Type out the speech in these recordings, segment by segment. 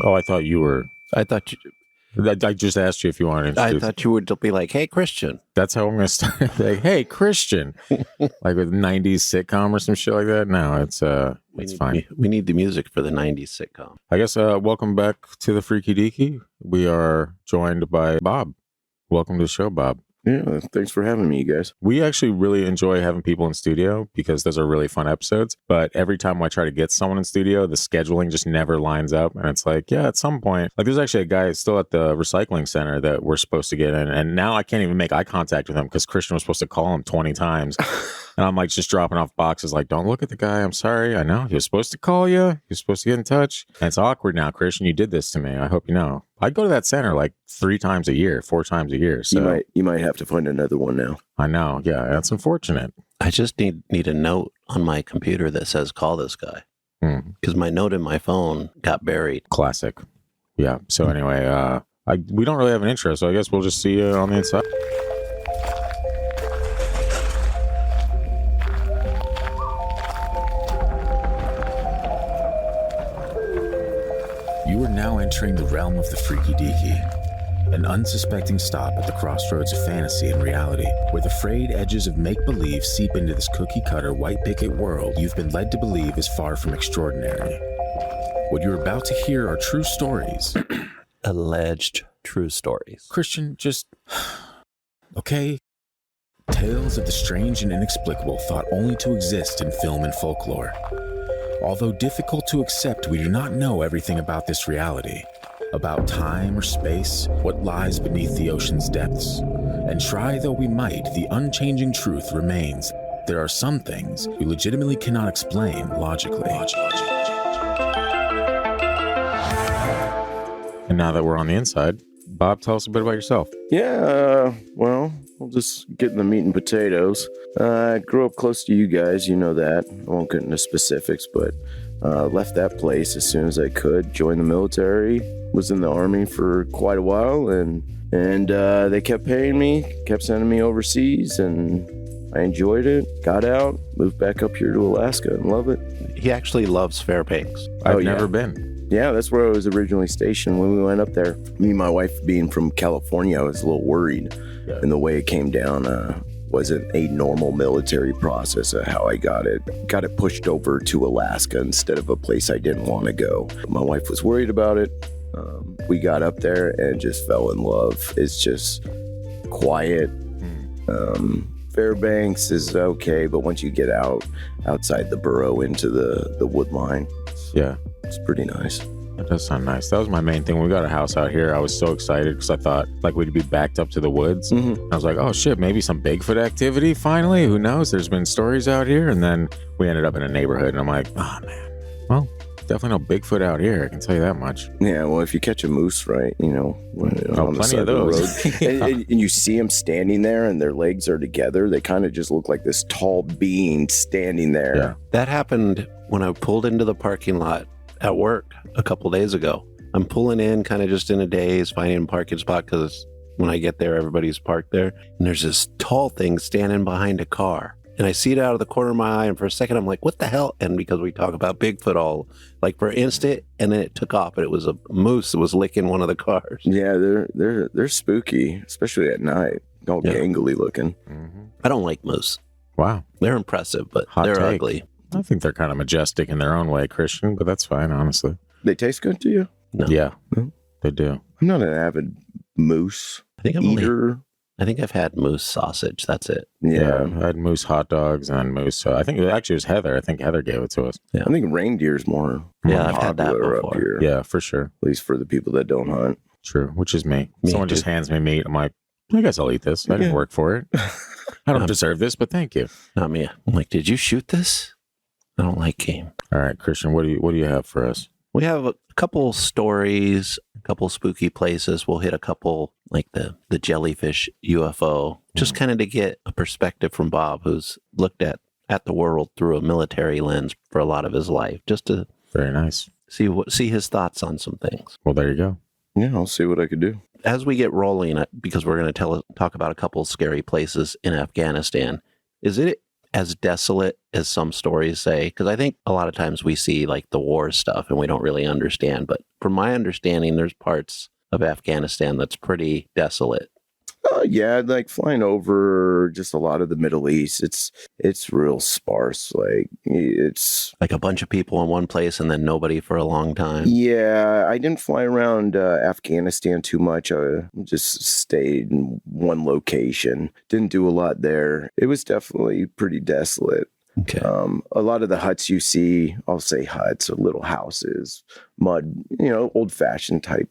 Oh, I thought you were. I thought you. I just asked you if you wanted to. I thought you would be like, "Hey, Christian." That's how I'm going to start. Like, hey, Christian, like with 90s sitcom or some shit like that. No, it's fine. We need the music for the 90s sitcom. I guess. Welcome back to the Freaky Deaky. We are joined by Bob. Welcome to the show, Bob. Yeah, thanks for having me, you guys. We actually really enjoy having people in studio because those are really fun episodes. But every time I try to get someone in studio, the scheduling just never lines up. And it's like, yeah, at some point, like there's actually a guy still at the recycling center that we're supposed to get in. And now I can't even make eye contact with him because Christian was supposed to call him 20 times. And I'm like just dropping off boxes like, don't look at the guy. I'm sorry. I know he was supposed to call you. He was supposed to get in touch. And it's awkward now, Christian. You did this to me. I hope you know. I go to that center like 4 times a year. So you might have to find another one now. I know. Yeah, that's unfortunate. I just need a note on my computer that says call this guy. Because my note in my phone got buried. Classic. Yeah. So anyway, we don't really have an intro, so I guess we'll just see you on the inside. You are now entering the realm of the Freaky Deaky, an unsuspecting stop at the crossroads of fantasy and reality, where the frayed edges of make-believe seep into this cookie-cutter white picket world you've been led to believe is far from extraordinary. What you're about to hear are true stories. Alleged true stories. Christian, just... okay? Tales of the strange and inexplicable thought only to exist in film and folklore. Although difficult to accept, we do not know everything about this reality, about time or space, what lies beneath the ocean's depths. And try though we might, the unchanging truth remains. There are some things we legitimately cannot explain logically. And now that we're on the inside, Bob, tell us a bit about yourself. Yeah, well, we'll just get in the meat and potatoes. I grew up close to you guys, you know that. I won't get into specifics, but left that place as soon as I could. Joined the military, was in the Army for quite a while, and they kept paying me, kept sending me overseas, and I enjoyed it. Got out, moved back up here to Alaska, and love it. He actually loves Fairbanks. I've never been. Yeah, that's where I was originally stationed when we went up there. Me and my wife being from California, I was a little worried. Yeah. And the way it came down wasn't a normal military process of how I got it. Got it pushed over to Alaska instead of a place I didn't want to go. My wife was worried about it. We got up there and just fell in love. It's just quiet. Fairbanks is okay, but once you get outside the borough into the wood line, yeah, it's pretty nice. That does sound nice. That was my main thing. When we got a house out here, I was so excited because I thought like we'd be backed up to the woods. I was like, oh shit, maybe some Bigfoot activity finally. Who knows? There's been stories out here. And then we ended up in a neighborhood and I'm like, oh man, well, definitely no Bigfoot out here. I can tell you that much. Yeah, well, if you catch a moose, right, you know, on the plenty side of those. The road, and you see them standing there and their legs are together, they kind of just look like this tall being standing there. Yeah. That happened when I pulled into the parking lot at work a couple days ago. I'm pulling in kind of just in a daze, finding a parking spot because when I get there, everybody's parked there. And there's this tall thing standing behind a car. And I see it out of the corner of my eye. And for a second, I'm like, what the hell? And because we talk about Bigfoot all, like for an instant, and then it took off. And it was a moose that was licking one of the cars. Yeah, they're spooky, especially at night. All gangly looking. I don't like moose. Wow. They're impressive, but Hot they're take. ugly. I think they're kind of majestic in their own way, Christian, but that's fine, honestly. They taste good to you? No. Yeah, No? they do. I'm not an avid moose I think eater. I think I've had moose sausage. That's it. Yeah. I had moose hot dogs and moose. I think it was Heather. I think Heather gave it to us. Yeah. I think reindeer's more Yeah, I've had that popular before. up here. Yeah, for sure. At least for the people that don't hunt. True, which is me. Me Someone too. just hands me meat. I'm like, I guess I'll eat this. I didn't Yeah. work for it. I don't deserve this, but thank you. Not me. I'm like, did you shoot this? I don't like game. All right, Christian, what do you have for us? We have a couple stories, a couple spooky places. We'll hit a couple like the Jellyfish UFO, just kind of to get a perspective from Bob, who's looked at the world through a military lens for a lot of his life, just to Very nice. see his thoughts on some things. Well, there you go. Yeah, I'll see what I could do. As we get rolling, because we're going to talk about a couple scary places in Afghanistan. Is it as desolate as some stories say? Because I think a lot of times we see like the war stuff and we don't really understand. But from my understanding, there's parts of Afghanistan that's pretty desolate. Yeah, like flying over just a lot of the Middle East. It's real sparse. Like it's Like a bunch of people in one place and then nobody for a long time. Yeah, I didn't fly around Afghanistan too much. I just stayed in one location. Didn't do a lot there. It was definitely pretty desolate. Okay. A lot of the huts you see, I'll say huts, or little houses, mud, old-fashioned type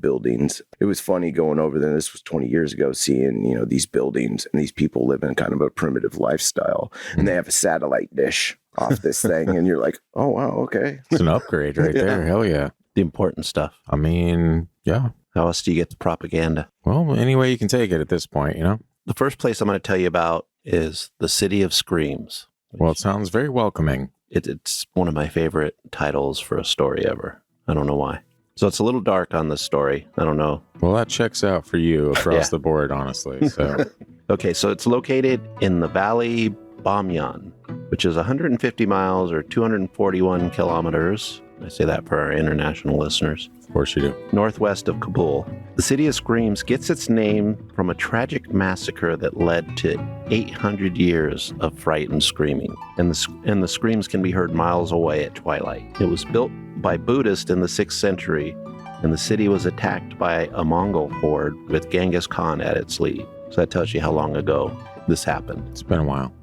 buildings. It was funny going over there. This was 20 years ago, seeing these buildings and these people living kind of a primitive lifestyle, and they have a satellite dish off this thing, and you're like, oh wow, okay, It's an upgrade right there. Hell yeah. The important stuff. I mean, yeah. How else do you get the propaganda? Well, any way you can take it at this point, The first place I'm going to tell you about is the City of Screams. Well, it sounds very welcoming. It's one of my favorite titles for a story ever. I don't know why. So it's a little dark on this story. I don't know. Well, that checks out for you across the board, honestly. So, Okay, so it's located in the Valley Bamyan, which is 150 miles or 241 kilometers. I say that for our international listeners. of course you do. Northwest of Kabul. The City of Screams gets its name from a tragic massacre that led to 800 years of fright and screaming. And the screams can be heard miles away at twilight. It was built by Buddhists in the 6th century, and the city was attacked by a Mongol horde with Genghis Khan at its lead. So that tells you how long ago this happened. It's been a while.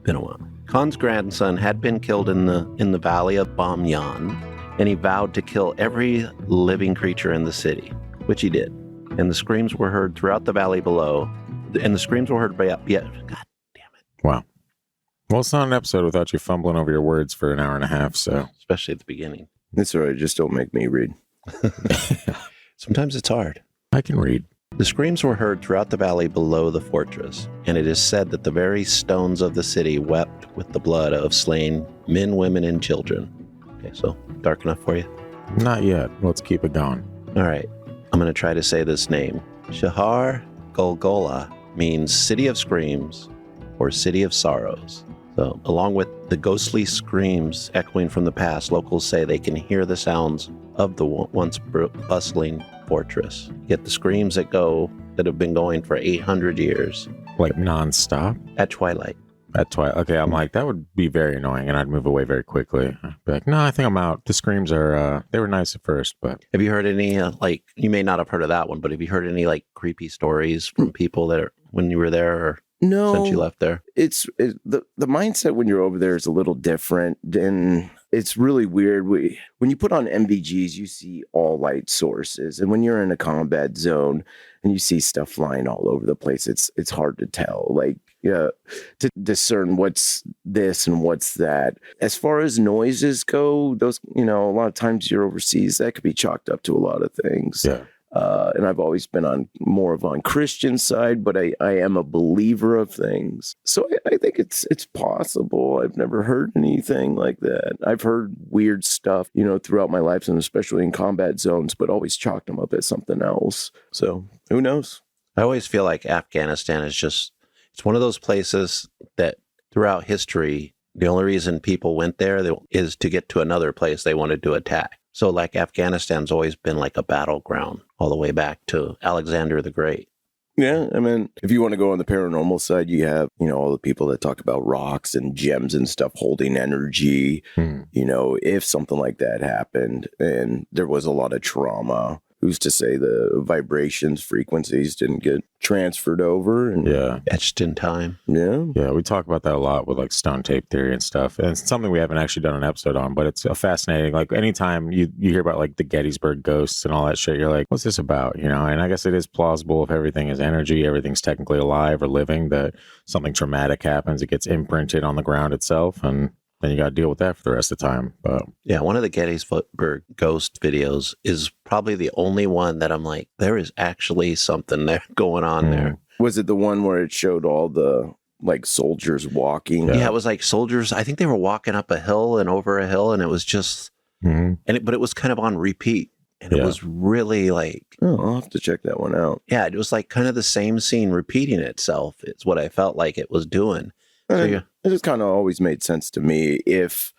Been a while. Khan's grandson had been killed in the Valley of Bamyan, and he vowed to kill every living creature in the city, which he did. And the screams were heard throughout the valley below. And the screams were heard by, God damn it. Wow. Well, it's not an episode without you fumbling over your words for an hour and a half, so. Especially at the beginning. it's all right. Just don't make me read. Sometimes it's hard. I can read. The screams were heard throughout the valley below the fortress, and it is said that the very stones of the city wept with the blood of slain men, women, and children. Okay, so dark enough for you? Not yet. Let's keep it going. All right, I'm going to try to say this name. Shahar Golgola means City of Screams or City of Sorrows. So, along with the ghostly screams echoing from the past, locals say they can hear the sounds of the once bustling fortress. Yet the screams that have been going for 800 years. Like nonstop? At twilight. At twilight. Okay, I'm like, that would be very annoying, and I'd move away very quickly. I'd be like, no, I think I'm out. The screams are, they were nice at first, but. Have you heard any, you may not have heard of that one, but have you heard any, creepy stories from people that are, when you were there or No, since you left there? The mindset when you're over there is a little different, and it's really weird. When you put on MVGs, you see all light sources, and when you're in a combat zone and you see stuff flying all over the place, it's hard to tell, to discern what's this and what's that. As far as noises go, those a lot of times you're overseas, that could be chalked up to a lot of things. Yeah. And I've always been on Christian side, but I am a believer of things. So I think it's possible. I've never heard anything like that. I've heard weird stuff, throughout my life, and especially in combat zones, but always chalked them up as something else. So who knows? I always feel like Afghanistan is it's one of those places that throughout history, the only reason people went there is to get to another place they wanted to attack. So Afghanistan's always been like a battleground all the way back to Alexander the Great. Yeah, I mean, if you want to go on the paranormal side, you have, all the people that talk about rocks and gems and stuff holding energy. If something like that happened and there was a lot of trauma, who's to say the vibrations, frequencies didn't get transferred over and Etched in time. Yeah. Yeah, we talk about that a lot with stone tape theory and stuff. And it's something we haven't actually done an episode on, but it's a fascinating, anytime you hear about the Gettysburg ghosts and all that shit, you're like, what's this about? And I guess it is plausible if everything is energy, everything's technically alive or living, that something traumatic happens, it gets imprinted on the ground itself, and then you got to deal with that for the rest of the time. But yeah, one of the Gettysburg ghost videos is probably the only one that I'm like, there is actually something there going on there. Was it the one where it showed all the soldiers walking? Yeah, it was soldiers. I think they were walking up a hill and over a hill, and it was just, but it was kind of on repeat. And it was really I'll have to check that one out. Yeah, it was kind of the same scene repeating itself. It's what I felt like it was doing. So It just kind of always made sense to me if,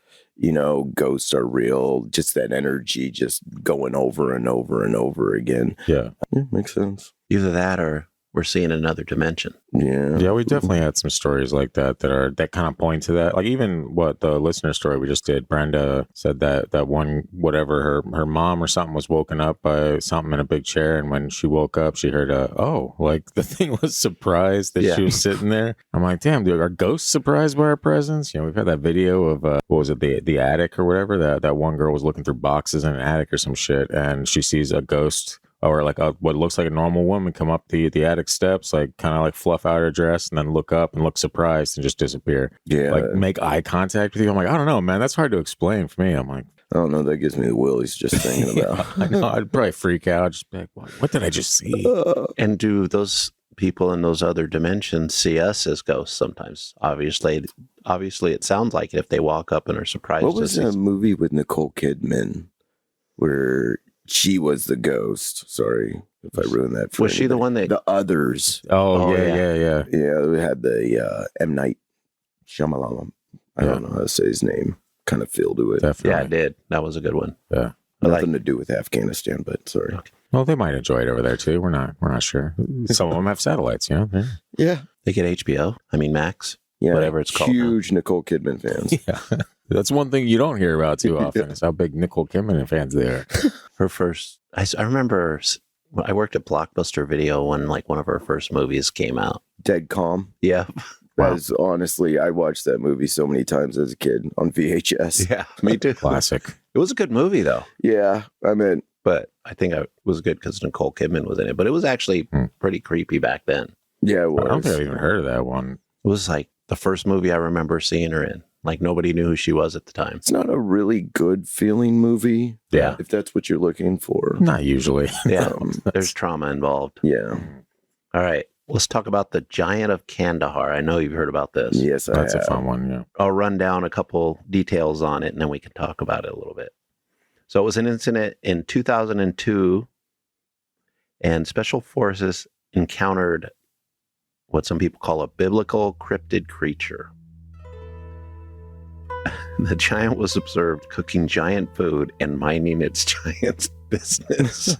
ghosts are real, just that energy just going over and over and over again. Yeah. Makes sense. Either that or we're seeing another dimension. Yeah. Yeah, we definitely had some stories like that that kind of point to that. Like even what the listener story we just did, Brenda said that one, whatever, her mom or something was woken up by something in a big chair. And when she woke up, she heard like the thing was surprised that she was sitting there. I'm like, damn, dude, are ghosts surprised by our presence? We've had that video of, what was it, the attic or whatever, that one girl was looking through boxes in an attic or some shit. And she sees a ghost or like what looks like a normal woman come up the attic steps, like kind of like fluff out her dress and then look up and look surprised and just disappear. Yeah. Like make eye contact with you. I'm like, I don't know, man. That's hard to explain for me. I'm like, I don't know. That gives me the willies just thinking about. I know. I'd probably freak out. Just be like, what did I just see? And do those people in those other dimensions see us as ghosts sometimes? Obviously, it sounds like it if they walk up and are surprised. What was a movie with Nicole Kidman where she was the ghost? Sorry if I ruined that for Was she the one that... The Others. Oh, yeah. Yeah, we had the M. Night Shyamalan. I don't know how to say his name. Kind of feel to it. Definitely. Yeah, I did. That was a good one. Yeah. Nothing to do with Afghanistan, but sorry. Okay. Well, they might enjoy it over there too. We're not sure. Some of them have satellites, Yeah. They get HBO. I mean, Max. Yeah. Whatever it's called. Huge Nicole Kidman fans. Yeah. That's one thing you don't hear about too often is how big Nicole Kidman fans they are. Her first... I remember I worked at Blockbuster Video when like one of her first movies came out. Dead Calm. Yeah. That was honestly, I watched that movie so many times as a kid on VHS. Yeah, me too. Classic. It was a good movie though. Yeah, I mean, But I think it was good because Nicole Kidman was in it. But it was actually pretty creepy back then. yeah, it I don't was. think I've even heard of that one. It was like the first movie I remember seeing her in. Like nobody knew who she was at the time. It's not a really good feeling movie. Yeah. If that's what you're looking for. Not usually. Yeah, there's trauma involved. Yeah. All right, let's talk about the Giant of Kandahar. I know you've heard about this. Yes, I That's have. a fun one, yeah. I'll run down a couple details on it and then we can talk about it a little bit. So it was an incident in 2002 and special forces encountered what some people call a biblical cryptid creature. The giant was observed cooking giant food and minding its giant's business.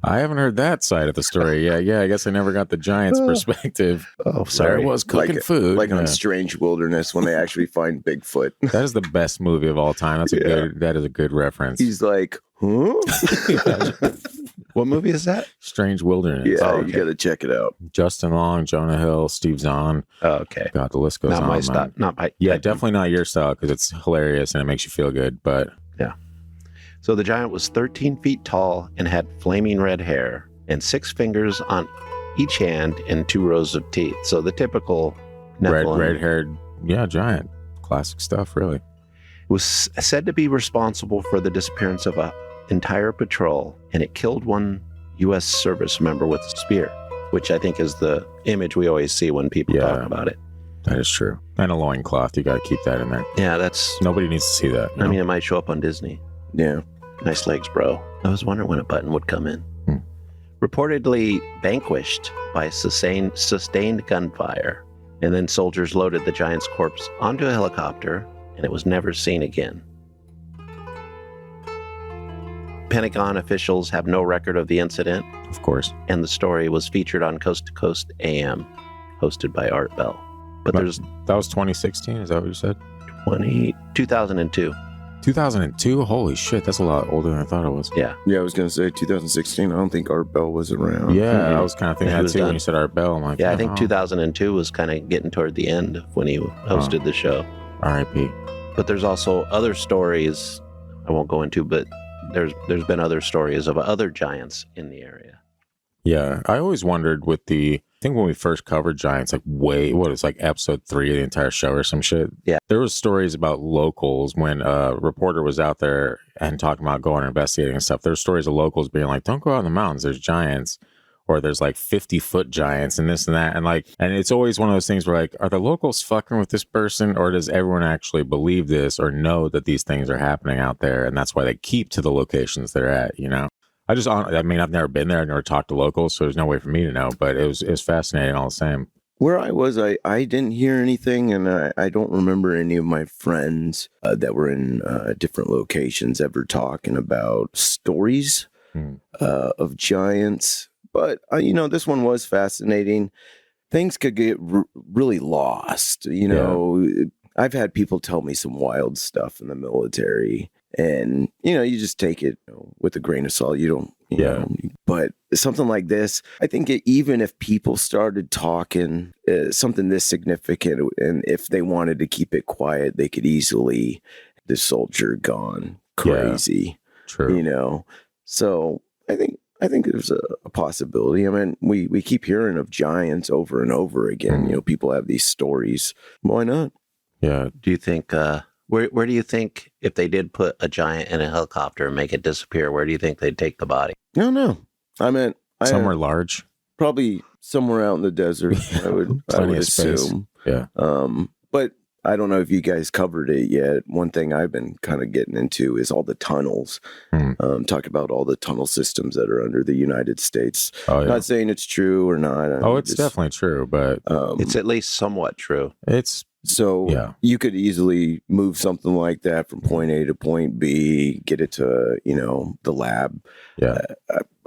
I haven't heard that side of the story. Yeah. I guess I never got the Giants' perspective. Oh, There sorry. it was cooking food. Like Yeah. on Strange Wilderness when they actually find Bigfoot. That is the best movie of all time. That is a good reference. He's like, huh? What movie is that? Strange Wilderness. Yeah, Oh, okay. you got to check it out. Justin Long, Jonah Hill, Steve Zahn. Oh, okay. God, the list goes Not on. my man. style. Not my. Yeah, definitely not your style because it's hilarious and it makes you feel good. But So the giant was 13 feet tall and had flaming red hair and 6 fingers on each hand and 2 rows of teeth. So the typical Nephilim. red-haired, giant. Classic stuff, really. Was said to be responsible for the disappearance of an entire patrol, and it killed one U.S. service member with a spear, which I think is the image we always see when people talk about it. That is true. And a loincloth. You got to keep that in there. Yeah, that's... Nobody needs to see that. I mean, it might show up on Disney. Yeah. Nice legs, bro. I was wondering when a button would come in. Reportedly vanquished by sustained gunfire, and then soldiers loaded the giant's corpse onto a helicopter, and it was never seen again. Pentagon officials have no record of the incident, Of course. and the story was featured on Coast to Coast AM, hosted by Art Bell. But there's That was 2016. Is that what you said? 2002. 2002? Holy shit. That's a lot older than I thought it was. Yeah. Yeah, I was going to say 2016. I don't think Art Bell was around. Yeah, I was kind of thinking Yeah, he that was too when done. you said Art Bell. I'm like, Yeah, I think oh, 2002 was kind of getting toward the end of when he hosted the show. R.I.P. But there's also other stories I won't go into, but there's been other stories of other giants in the area. Yeah, I always wondered with I think when we first covered giants, like it's like episode 3 of the entire show or some shit. Yeah. There was stories about locals when a reporter was out there and talking about going and investigating and stuff. There's stories of locals being like, don't go out in the mountains. There's giants. Or there's like 50-foot giants and this and that. And it's always one of those things where like, are the locals fucking with this person? Or does everyone actually believe this or know that these things are happening out there? And that's why they keep to the locations they're at, I mean, I've never been there. I've never talked to locals, so there's no way for me to know. But it was fascinating all the same. Where I was, I didn't hear anything, and I don't remember any of my friends that were in different locations ever talking about stories of giants. But, this one was fascinating. Things could get really lost. I've had people tell me some wild stuff in the military, and, you just take it with a grain of salt. You don't, but something like this, I think even if people started talking something this significant, and if they wanted to keep it quiet, they could easily, the soldier gone crazy, True. So I think there's a possibility. I mean, we keep hearing of giants over and over again. People have these stories. Why not? Yeah. Do you think, where do you think if they did put a giant in a helicopter and make it disappear, where do you think they'd take the body? No. I mean, Somewhere large. Probably somewhere out in the desert. I would assume. Yeah. But I don't know if you guys covered it yet. One thing I've been kind of getting into is all the tunnels. Talk about all the tunnel systems that are under the United States. Oh, yeah. Not saying it's true or not. It's definitely true, but It's at least somewhat true. it's so you could easily move something like that from point A to point B, get it to the lab. Yeah.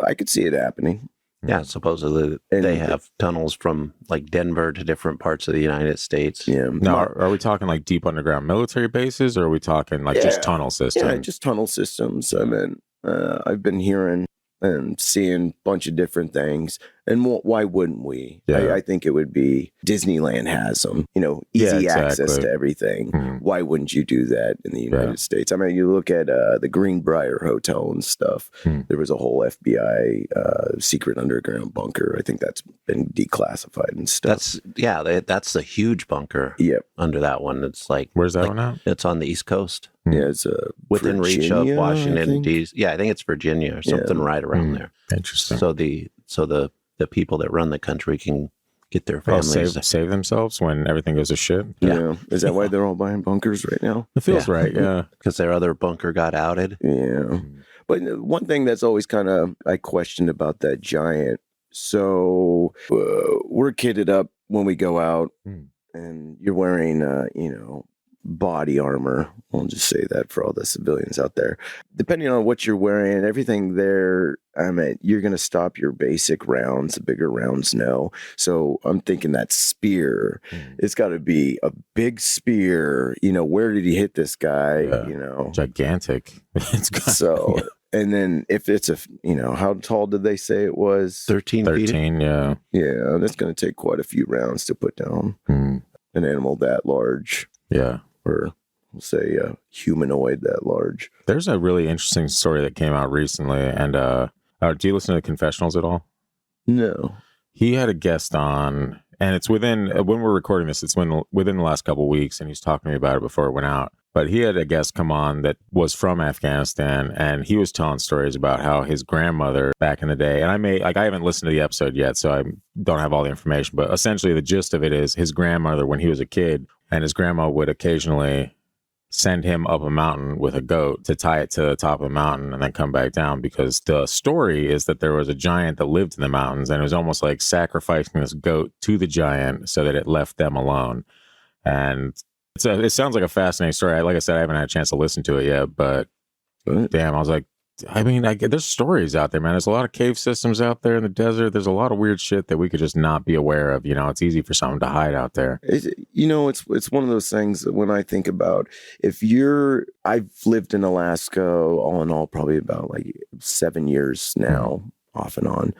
I could see it happening. Yeah, supposedly they have tunnels from like Denver to different parts of the United States. Yeah. Now, are we talking like deep underground military bases, or are we talking like just tunnel systems? Yeah, just tunnel systems. I mean, I've been hearing and seeing a bunch of different things. And why wouldn't we? Yeah. I think it would be Disneyland has them, easy access to everything. Why wouldn't you do that in the United States? I mean, you look at the Greenbrier Hotel and stuff. There was a whole FBI secret underground bunker. I think that's been declassified and stuff. That's the huge bunker. Yep. Under that one. It's like, where's that one at? It's on the East Coast. Yeah, it's within reach of Virginia, Washington, D.C. Yeah, I think it's Virginia or something right around there. Interesting. So the people that run the country can get their families save themselves when everything goes to shit. Yeah. Is that why they're all buying bunkers right now? It feels right. Yeah. Because their other bunker got outed. Yeah. But one thing that's always kind of I questioned about that giant. So we're kitted up when we go out, and you're wearing body armor. I'll just say that for all the civilians out there. Depending on what you're wearing and everything there, I mean, you're going to stop your basic rounds, the bigger rounds, no. So I'm thinking that spear, it's got to be a big spear. Where did he hit this guy? Gigantic. So, and then if it's how tall did they say it was? 13 feet. Yeah. Yeah, that's going to take quite a few rounds to put down an animal that large. Yeah. Or we'll say a humanoid that large. There's a really interesting story that came out recently. And do you listen to the confessionals at all? No. He had a guest on, and it's within, when we're recording this, it's within the last couple of weeks, and he's talking to me about it before it went out. But he had a guest come on that was from Afghanistan, and he was telling stories about how his grandmother back in the day, and I haven't listened to the episode yet, so I don't have all the information, but essentially the gist of it is his grandmother, when he was a kid, and his grandma would occasionally send him up a mountain with a goat to tie it to the top of the mountain and then come back down, because the story is that there was a giant that lived in the mountains, and it was almost like sacrificing this goat to the giant so that it left them alone. And it sounds like a fascinating story. Like I said, I haven't had a chance to listen to it yet, but damn, I was like, there's stories out there, man. There's a lot of cave systems out there in the desert. There's a lot of weird shit that we could just not be aware of. It's easy for someone to hide out there. It's one of those things that when I think about, I've lived in Alaska all in all probably about like 7 years now, off and on.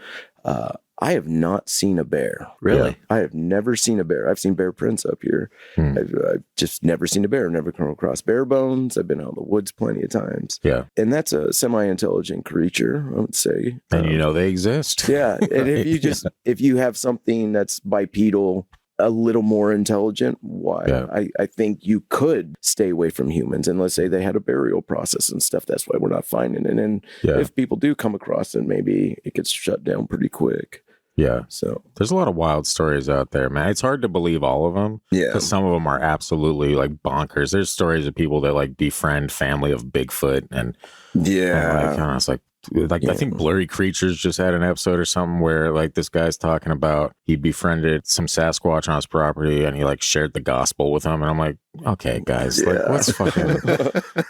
I have not seen a bear. Really? Yeah, I have never seen a bear. I've seen bear prints up here. I've just never seen a bear. Never come across bear bones. I've been out in the woods plenty of times. Yeah. And that's a semi-intelligent creature, I would say. And they exist. Yeah. And if you have something that's bipedal, a little more intelligent, why? Yeah. I think you could stay away from humans, and let's say they had a burial process and stuff. That's why we're not finding it. And if people do come across it, maybe it gets shut down pretty quick. Yeah. So there's a lot of wild stories out there, man. It's hard to believe all of them. Yeah. Because some of them are absolutely like bonkers. There's stories of people that like befriend family of Bigfoot, and it's like, Like, I think Blurry Creatures just had an episode or something where like this guy's talking about he befriended some Sasquatch on his property and he like shared the gospel with him. And I'm like, okay, guys, like let's fucking,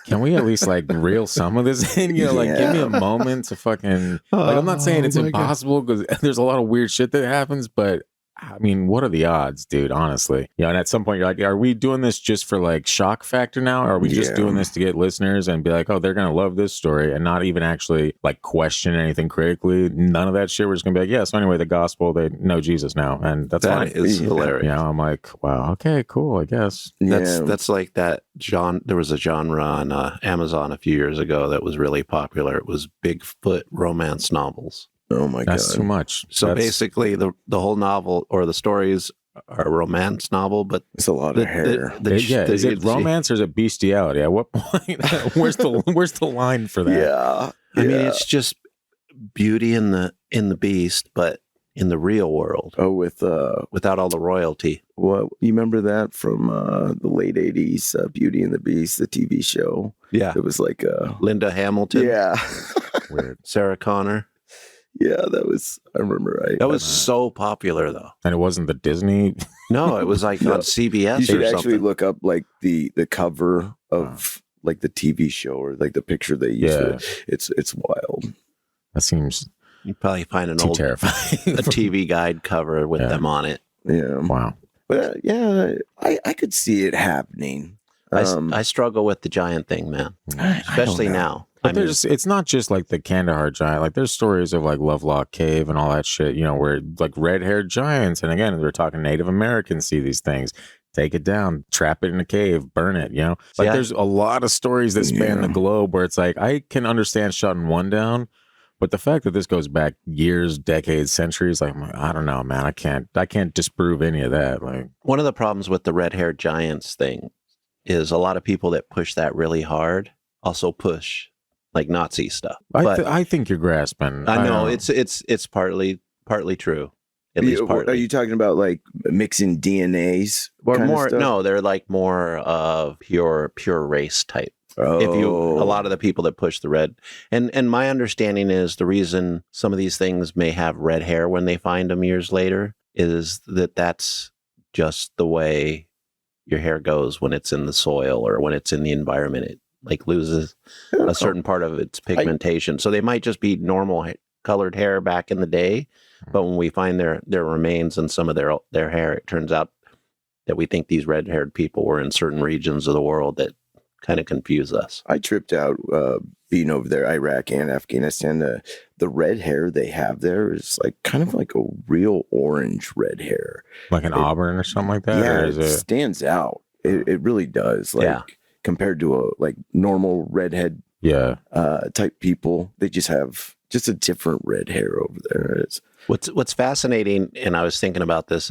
can we at least like reel some of this in? You know, like give me a moment to fucking, like I'm not saying it's impossible because there's a lot of weird shit that happens, but I mean, what are the odds, dude? Honestly, and at some point you're like, are we doing this just for like shock factor now? Or are we just doing this to get listeners and be like, oh, they're gonna love this story, and not even actually like question anything critically? None of that shit. We're just gonna be like, yeah. So anyway, the gospel, they know Jesus now, and that's fine. That is hilarious. I'm like, wow, okay, cool, I guess. That's like that. There was a genre on Amazon a few years ago that was really popular. It was Bigfoot romance novels. Oh my God. That's too much. So basically the whole novel or the stories are a romance novel, but it's a lot of hair. Is it romance or is it bestiality? At what point? where's the line for that? Yeah. I mean, it's just beauty in the beast, but in the real world. Oh, without all the royalty. What, you remember that from the late 80s, Beauty and the Beast, the TV show? Yeah. It was like Linda Hamilton. Yeah. Weird. Sarah Connor. Yeah, I remember right. That was so popular though. And it wasn't the Disney. No, it was like on CBS. You should or actually something. look up like the cover of like the TV show or like the picture they use. Yeah. It's wild. That seems You'd probably find an too old terrifying. a TV guide cover with them on it. Yeah. Wow. But I could see it happening. I struggle with the giant thing, man. Especially now. But it's not just like the Kandahar giant. Like there's stories of like Lovelock Cave and all that shit, you know, where like red-haired giants. And again, we're talking Native Americans see these things. Take it down, trap it in a cave, burn it, you know? Like there's a lot of stories that span the globe where it's like, I can understand shutting one down, but the fact that this goes back years, decades, centuries, like, I don't know, man. I can't disprove any of that. Like, one of the problems with the red-haired giants thing is a lot of people that push that really hard also push like Nazi stuff. I think you're grasping. I know it's partly true. At least partly. Are you talking about like mixing DNAs? Or more? No, they're like more of pure race type. Oh. A lot of the people that push the red, and my understanding is the reason some of these things may have red hair when they find them years later is that's just the way your hair goes when it's in the soil or when it's in the environment. It like loses a certain part of its pigmentation. So they might just be normal colored hair back in the day, but when we find their remains and some of their hair, it turns out that we think these red-haired people were in certain regions of the world that kind of confuse us. I tripped out being over there, Iraq and Afghanistan. The red hair they have there is like kind of like a real orange red hair, like an auburn or something like that. Yeah, or is it stands out. It really does. Like compared to a like normal redhead type people, they just have just a different red hair over there. It's what's fascinating, and I was thinking about this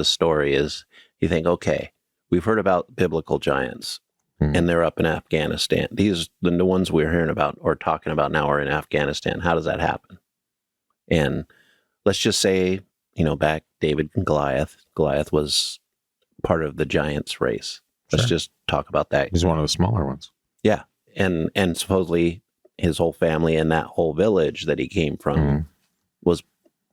story is you think, okay, we've heard about biblical giants. And they're up in Afghanistan. The ones we're hearing about or talking about now are in Afghanistan. How does that happen? And let's just say, back David and Goliath. Goliath was part of the giants race. Let's just talk about that. He's one of the smaller ones. Yeah. And supposedly his whole family and that whole village that he came from was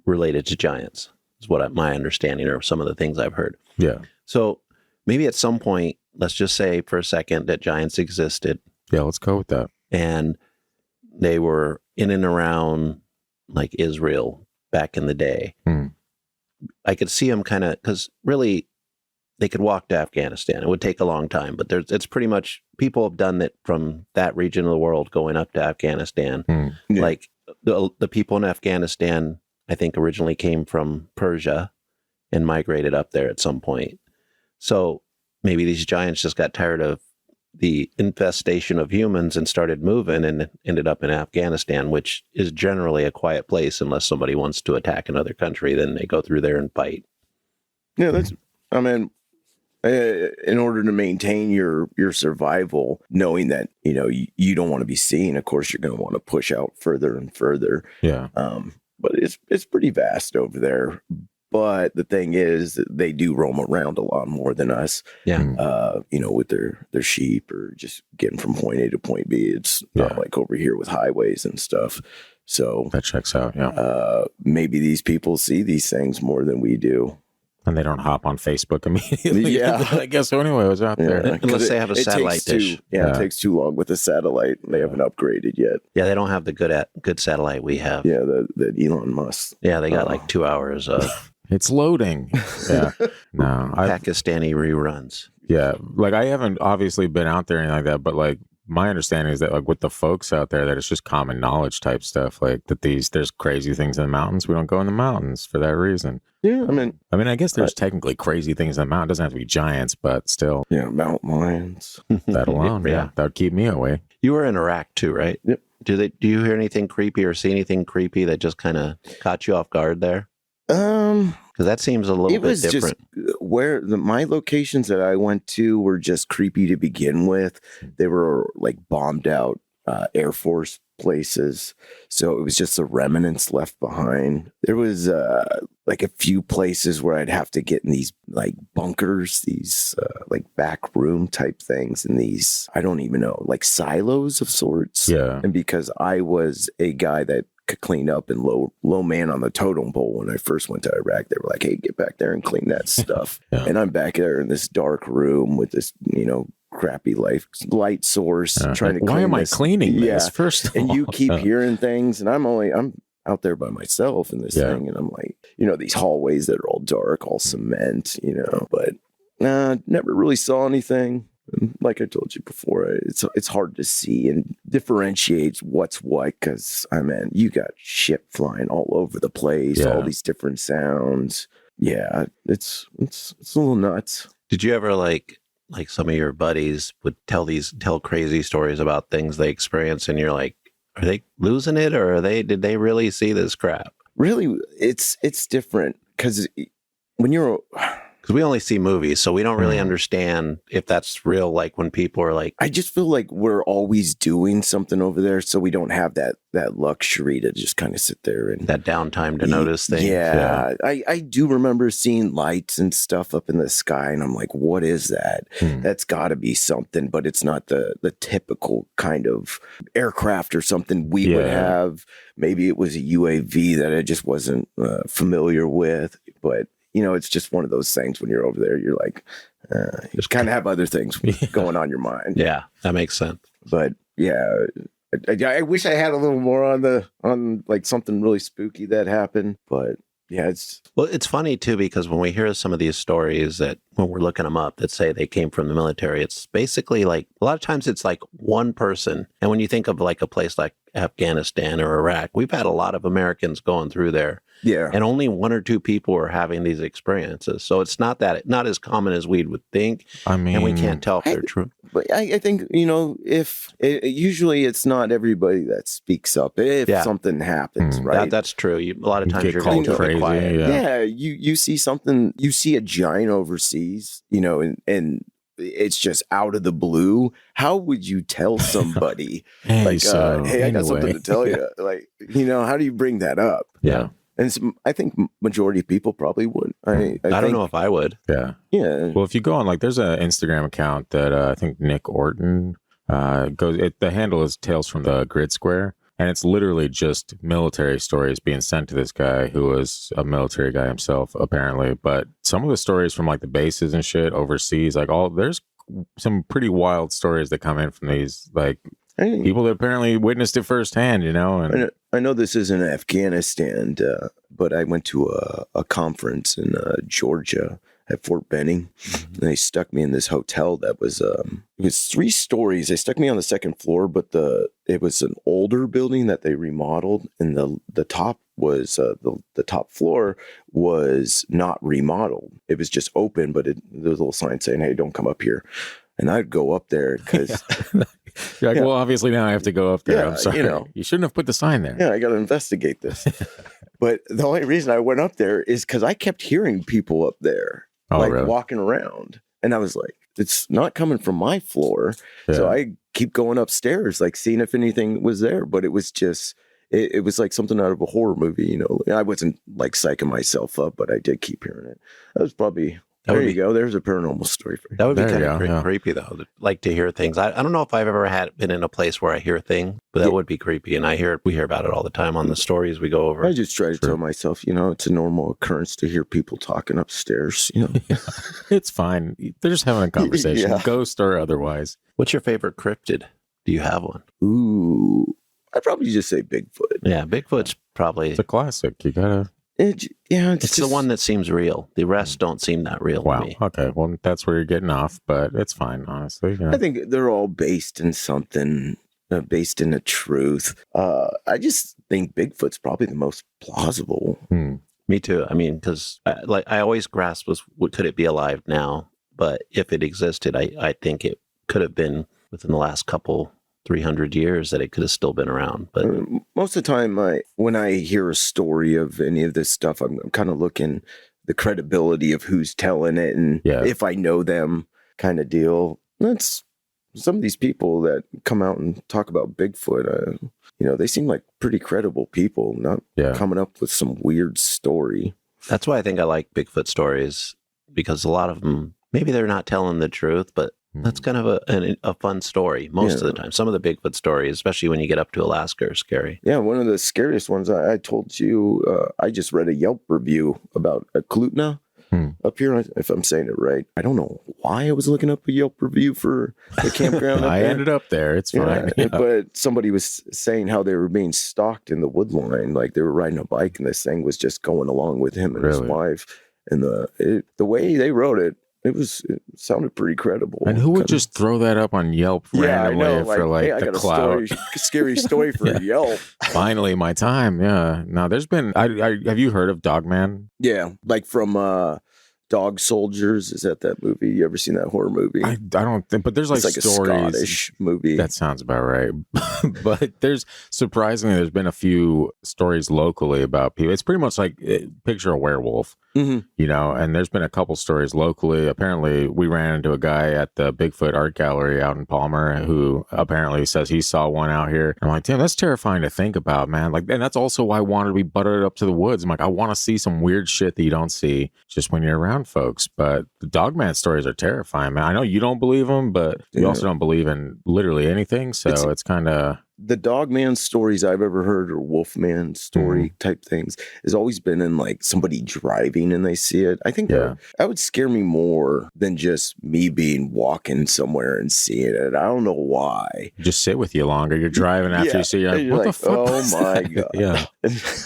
related to giants, is what my understanding or some of the things I've heard. Yeah. So maybe at some point, let's just say for a second that giants existed. Yeah, let's go with that. And they were in and around like Israel back in the day. I could see them kind of, because really they could walk to Afghanistan. It would take a long time, but it's pretty much, people have done it from that region of the world going up to Afghanistan. Like the people in Afghanistan, I think originally came from Persia and migrated up there at some point. So maybe these giants just got tired of the infestation of humans and started moving and ended up in Afghanistan, which is generally a quiet place unless somebody wants to attack another country. Then they go through there and fight. Yeah, in order to maintain your survival, knowing that, you don't want to be seen, of course, you're going to want to push out further and further. Yeah. But it's pretty vast over there. But the thing is, they do roam around a lot more than us. Yeah. With their sheep or just getting from point A to point B. It's not like over here with highways and stuff. So That checks out. Yeah. maybe these people see these things more than we do. And they don't hop on Facebook immediately. Yeah. I guess so anyway, what's out there. Unless they have a satellite dish. It takes too long with the satellite. They haven't upgraded yet. Yeah, they don't have the good satellite we have. Yeah, the Elon Musk. Yeah, they got like 2 hours of It's loading. Yeah. No. Pakistani reruns. Yeah. Like I haven't obviously been out there or anything like that, but like my understanding is that like with the folks out there that it's just common knowledge type stuff. Like that there's crazy things in the mountains. We don't go in the mountains for that reason. Yeah, I mean, I guess there's technically crazy things in the mountain. It doesn't have to be giants, but still. Yeah, mountain lions. That alone, yeah. That would keep me away. You were in Iraq too, right? Yep. Do you hear anything creepy or see anything creepy that just kind of caught you off guard there? Because that seems a little bit different. Just where my locations that I went to were just creepy to begin with. They were like bombed out Air Force places. So it was just the remnants left behind. There was like a few places where I'd have to get in these like bunkers, these like back room type things, and these, I don't even know, like silos of sorts. Yeah. And because I was a guy that could clean up and low man on the totem pole when I first went to Iraq, they were like, hey, get back there and clean that stuff. Yeah. And I'm back there in this dark room with this, crappy light source trying to clean why am this. I cleaning this first of and all? you keep hearing things, and I'm out there by myself in this thing, and I'm like, these hallways that are all dark, all cement, but never really saw anything. And like I told you before, it's hard to see and differentiate what's what, because you got shit flying all over the place, all these different sounds. Yeah, it's a little nuts. Did you ever like some of your buddies would tell crazy stories about things they experience, and you're like, are they losing it, or did they really see this crap? Really, it's different because when you're because we only see movies, so we don't really understand if that's real. Like when people are like, I just feel like we're always doing something over there, so we don't have that luxury to just kind of sit there and that downtime to notice things. Yeah. I do remember seeing lights and stuff up in the sky, and I'm like, what is that? That's got to be something, but it's not the typical kind of aircraft or something we would have. Maybe it was a UAV that I just wasn't familiar with, but it's just one of those things when you're over there, you're like, you just kind of have other things going on your mind. Yeah, that makes sense. But yeah, I wish I had a little more on like something really spooky that happened. But yeah, it's funny too, because when we hear some of these stories that when we're looking them up that say they came from the military, it's basically like a lot of times it's like one person. And when you think of like a place like Afghanistan or Iraq, we've had a lot of Americans going through there. Yeah. And only one or two people are having these experiences. So it's not as common as we would think. I mean, and we can't tell if they're true. But I think, usually it's not everybody that speaks up if something happens, right? That's true. A lot of times you're called going to crazy. be quiet. Yeah. You see something, you see a giant overseas, and it's just out of the blue. How would you tell somebody hey, I got something to tell you? Like, how do you bring that up? Yeah. And I think majority of people probably would. I don't know if I would. Yeah. Yeah. Well, if you go on, like, there's an Instagram account that I think Nick Orton the handle is Tales from the Grid Square. And it's literally just military stories being sent to this guy who was a military guy himself, apparently. But some of the stories from like the bases and shit overseas, there's some pretty wild stories that come in from these, like, people that apparently witnessed it firsthand, And I know this isn't Afghanistan, but I went to a conference in Georgia at Fort Benning, and they stuck me in this hotel that was it was 3 stories. They stuck me on the second floor, but it was an older building that they remodeled, and the top was the top floor was not remodeled. It was just open, but there was a little sign saying, "Hey, don't come up here." And I'd go up there because you're like, well, obviously now I have to go up there. Yeah, I'm sorry. You shouldn't have put the sign there. Yeah, I got to investigate this. But the only reason I went up there is because I kept hearing people up there, really? Walking around. And I was like, it's not coming from my floor. Yeah. So I keep going upstairs, like seeing if anything was there. But it was it was like something out of a horror movie. You know, I wasn't like psyching myself up, but I did keep hearing it. That was probably. There you go. There's a paranormal story for you. That would be There kind you of go, yeah. creepy, though. Like to hear things. I don't know if I've ever been in a place where I hear a thing, but that would be creepy. And we hear about it all the time on the stories we go over. I just try to tell myself, you know, it's a normal occurrence to hear people talking upstairs. You know, It's fine. They're just having a conversation, Yeah. ghost or otherwise. What's your favorite cryptid? Do you have one? ooh, I'd probably just say Bigfoot. Yeah, Bigfoot's probably. It's a classic. You gotta. Yeah, It's the one that seems real. The rest don't seem that real Wow. to me. Okay. Well, that's where you're getting off, but it's fine, honestly. You know. I think they're all based in something, based in a truth. I just think Bigfoot's probably the most plausible. Me too. I mean, because I always grasp was, could it be alive now? But if it existed, I think it could have been within the last 300 years that it could have still been around. But Most of the time, when I hear a story of any of this stuff, I'm kind of looking the credibility of who's telling it and if I know them kind of deal. That's some of these people that come out and talk about Bigfoot. You know, they seem like pretty credible people, not coming up with some weird story. that's why I think I like Bigfoot stories, because a lot of them, maybe they're not telling the truth, but that's kind of a fun story most of the time. Some of the Bigfoot stories, especially when you get up to Alaska, are scary. Yeah, one of the scariest ones I told you, I just read a Yelp review about a Klutna up here, if I'm saying it right. I don't know why I was looking up a Yelp review for the campground. I ended up there. It's fine. Yeah. But somebody was saying how they were being stalked in the wood line. Like they were riding a bike and this thing was just going along with him and his wife. And the way they wrote it, it sounded pretty credible. And who would just throw that up on Yelp randomly for like hey, the I got clout? a scary story for Yelp. Finally, my time. Yeah. Now there's been. Have you heard of Dogman? Yeah, like from Dog Soldiers. Is that movie? You ever seen that horror movie? I don't think, but there's like it's like stories. a Scottish movie. That sounds about right. But there's been a few stories locally about people. It's pretty much like picture a werewolf. You know, and there's been a couple stories locally. Apparently, we ran into a guy at the Bigfoot Art Gallery out in Palmer who apparently says he saw one out here. I'm like, damn, that's terrifying to think about, man. Like, and that's also why I wanted to be buttered up to the woods. I'm like, I want to see some weird shit that you don't see just when you're around folks. But the Dogman stories are terrifying, man. I know you don't believe them, but you also don't believe in literally anything. So it's kind of... The Dogman stories I've ever heard, or Wolfman story type things, has always been in like somebody driving and they see it. I think that would scare me more than just me walking somewhere and seeing it. I don't know why. Just sit with you longer. You're driving after you see it. What the fuck? Oh my god! Yeah,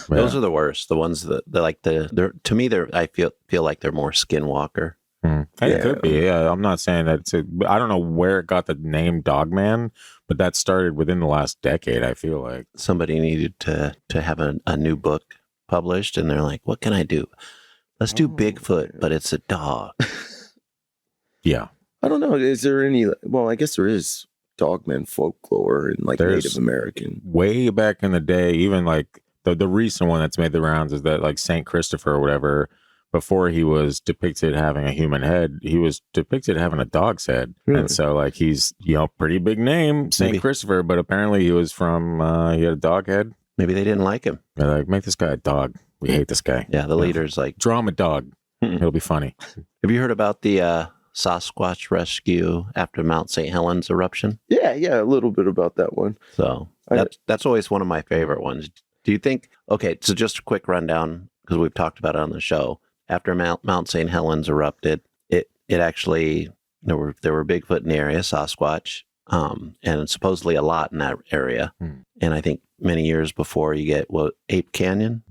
those are the worst. The ones that they're like they're to me I feel like they're more skinwalker. It could be. Yeah, I'm not saying that. I don't know where it got the name Dogman, but that started within the last decade. I feel like somebody needed to have a new book published, and they're like, "What can I do? Let's do Bigfoot, but it's a dog." Yeah, I don't know. Is there any? Well, I guess there is Dogman folklore in like There's Native American. Way back in the day, even like the recent one that's made the rounds is that like Saint Christopher or whatever. Before he was depicted having a human head, he was depicted having a dog's head. And so like he's, pretty big name, St. Christopher, but apparently he was from, he had a dog head. Maybe they didn't like him. They're like, make this guy a dog. We hate this guy. Yeah, the leader's like... Draw him a dog. It'll be funny. Have you heard about the Sasquatch rescue after Mount St. Helens eruption? Yeah, a little bit about that one. So that's always one of my favorite ones. Do you think... Okay, so just a quick rundown, because we've talked about it on the show. After Mount St. Helens erupted, it actually there were Bigfoot in the area, Sasquatch, and supposedly a lot in that area. And I think many years before you get Ape Canyon.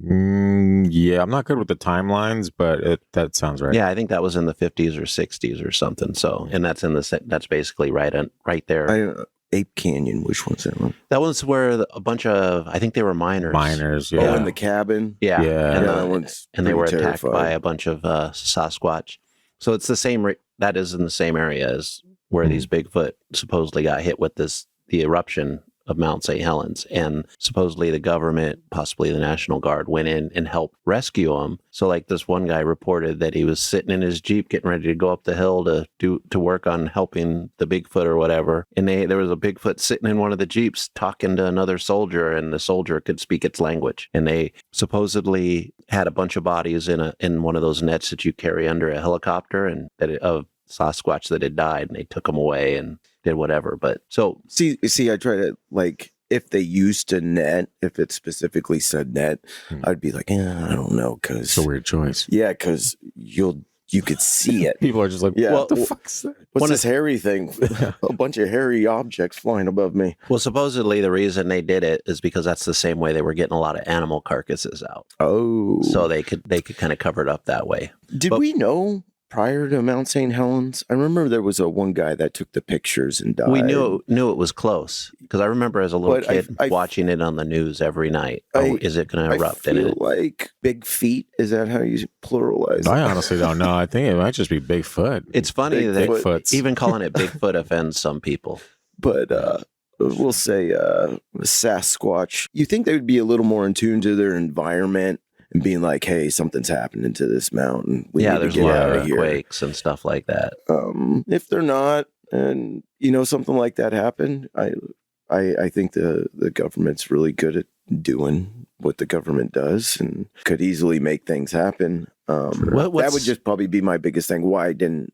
Yeah, I'm not good with the timelines, but that sounds right. Yeah, I think that was in the 50s or 60s or something. So, and that's that's basically right there. Ape Canyon, which one's that one? That was where a bunch of, I think they were miners. Yeah. Oh, in the cabin? Yeah. That one's and they were attacked terrifying. by a bunch of Sasquatch. So it's the same, that is in the same area as where these Bigfoot supposedly got hit with the eruption of Mount St. Helens. And supposedly the government, possibly the National Guard, went in and helped rescue him. So like this one guy reported that he was sitting in his Jeep getting ready to go up the hill to work on helping the Bigfoot or whatever. And there was a Bigfoot sitting in one of the Jeeps talking to another soldier, and the soldier could speak its language. And they supposedly had a bunch of bodies in one of those nets that you carry under a helicopter, and of Sasquatch that had died, and they took them away and did whatever. But so See, I try to, like, if they used a net, if it specifically said net, I'd be like, I don't know, because It's a weird choice. yeah, because you could see it. People are just like, Yeah. what the fuck's that? What's this hairy thing? A bunch of hairy objects flying above me. well, supposedly the reason they did it is because that's the same way they were getting a lot of animal carcasses out, Oh, so they could kind of cover it up that way. did we know prior to Mount St. Helens? I remember there was one guy that took the pictures and died. We knew it was close because I remember as a little But kid watching it on the news every night. Is it going to erupt? I feel in it? like big feet. Is that how you pluralize? I honestly don't know. I think it might just be Bigfoot. It's funny that Bigfoots. even calling it Bigfoot offends some people. But we'll say Sasquatch. You think they would be a little more in tune to their environment and being like, "Hey, something's happening to this mountain. We need to There's a get lot out of of here." earthquakes and stuff like that. If they're not, and something like that happened, I think the government's really good at doing what the government does and could easily make things happen. That would just probably be my biggest thing. Why didn't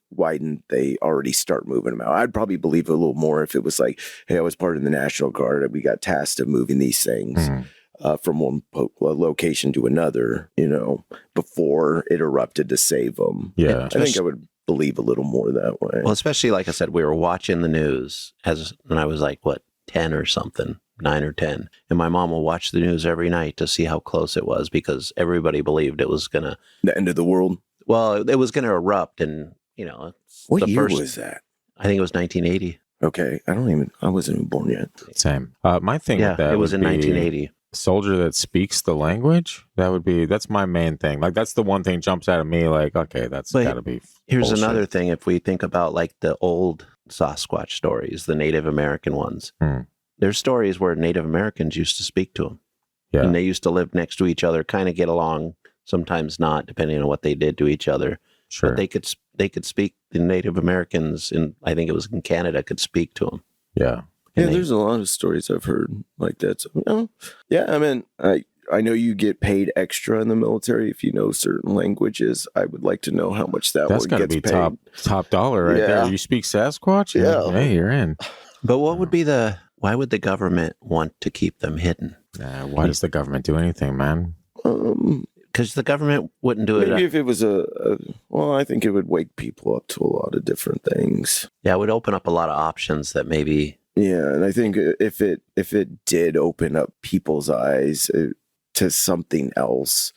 they already start moving them out? I'd probably believe a little more if it was like, hey, I was part of the National Guard and we got tasked of moving these things from one location to another, before it erupted to save them. Yeah. I think I would believe a little more that way. Well, especially like I said, we were watching the news when I was like 10 or something, 9 or 10, and my mom will watch the news every night to see how close it was because everybody believed it was gonna The end of the world. Well, it was gonna erupt, and What year was that? I think it was 1980. Okay, I wasn't even born yet. Same. My thing with that it was would in be 1980. soldier that speaks the language. That's my main thing. Like, that's the one thing jumps out at me. Like, okay, that's got to be Here's bullshit. another thing. If we think about like the old Sasquatch stories, the Native American ones, there's stories where Native Americans used to speak to them. Yeah. And they used to live next to each other, kind of get along, sometimes not, depending on what they did to each other. Sure. But they could speak. The Native Americans, I think it was in Canada, could speak to them. Yeah. Yeah, there's a lot of stories I've heard like that. So, yeah, I mean, I know you get paid extra in the military if you know certain languages. I would like to know how much that's got to gets be paid. top dollar right there. You speak Sasquatch? Yeah. Hey, you're in. But why would the government want to keep them hidden? Why does the government do anything, man? Because the government wouldn't do Maybe it. if it was I think it would wake people up to a lot of different things. Yeah, it would open up a lot of options that maybe. Yeah, and I think if it did open up people's eyes to something else,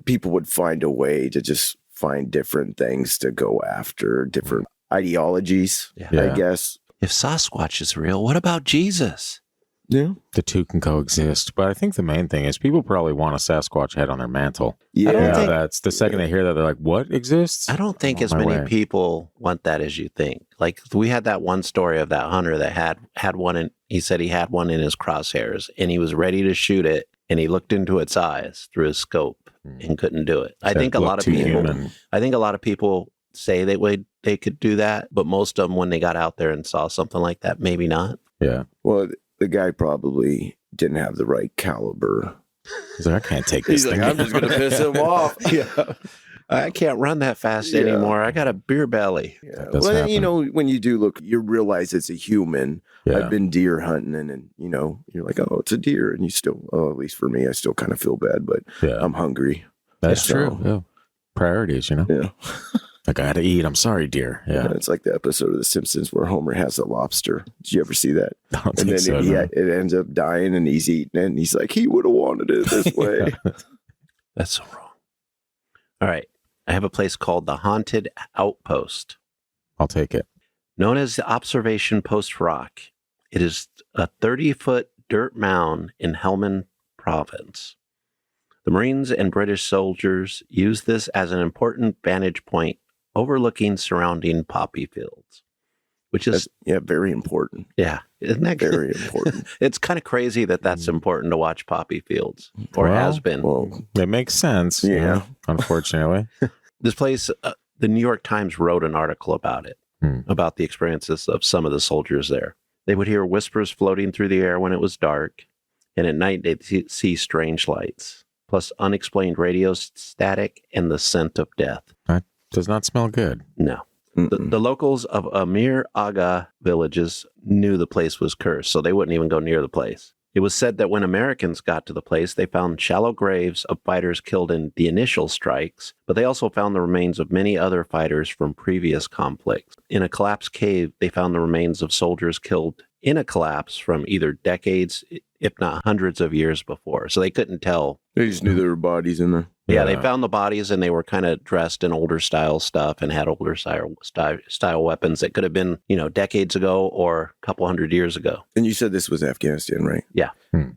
people would find a way to just find different things to go after, different ideologies, I guess. If Sasquatch is real, what about Jesus? Yeah. The two can coexist. But I think the main thing is people probably want a Sasquatch head on their mantle. Yeah. That's the second they hear that, they're like, what exists? I don't think as many people want that as you think. Like, we had that one story of that hunter that had one, and he said he had one in his crosshairs and he was ready to shoot it, and he looked into its eyes through his scope and couldn't do it. I think a lot of people say they could do that, but most of them, when they got out there and saw something like that, maybe not. Yeah. Well, the guy probably didn't have the right caliber. He's like, I can't take this He's thing. like, I'm just going to piss him off. Yeah. I can't run that fast anymore. I got a beer belly. Yeah. Well, when you do look, you realize it's a human. Yeah. I've been deer hunting and you're like, oh, it's a deer. And you still, at least for me, I still kind of feel bad, but I'm hungry. That's true. Yeah. Priorities, Yeah. I got to eat. I'm sorry, dear. Yeah. It's like the episode of The Simpsons where Homer has a lobster. Did you ever see that? I don't And think so. then it ends up dying and he's eating it. And he's like, he would have wanted it this way. That's so wrong. All right. I have a place called the Haunted Outpost. I'll take it. Known as the Observation Post Rock, it is a 30-foot dirt mound in Helen province. The Marines and British soldiers used this as an important vantage point overlooking surrounding poppy fields. which is very important. yeah, isn't that Very important. It's kind of crazy that that's important to watch poppy fields, or has been. Well, It makes sense. Yeah. Unfortunately. This place, the New York Times wrote an article about it, about the experiences of some of the soldiers there. They would hear whispers floating through the air when it was dark, and at night they'd see strange lights, plus unexplained radio static and the scent of death. That does not smell good. No. The locals of Amir Aga villages knew the place was cursed, so they wouldn't even go near the place. It was said that when Americans got to the place, they found shallow graves of fighters killed in the initial strikes, but they also found the remains of many other fighters from previous conflicts. In a collapsed cave, they found the remains of soldiers killed in a collapse from either decades, if not hundreds of years before. So they couldn't tell. they just knew there were bodies in there. Yeah, they found the bodies and they were kind of dressed in older style stuff and had older style weapons that could have been, decades ago or a couple hundred years ago. And you said this was Afghanistan, right? Yeah.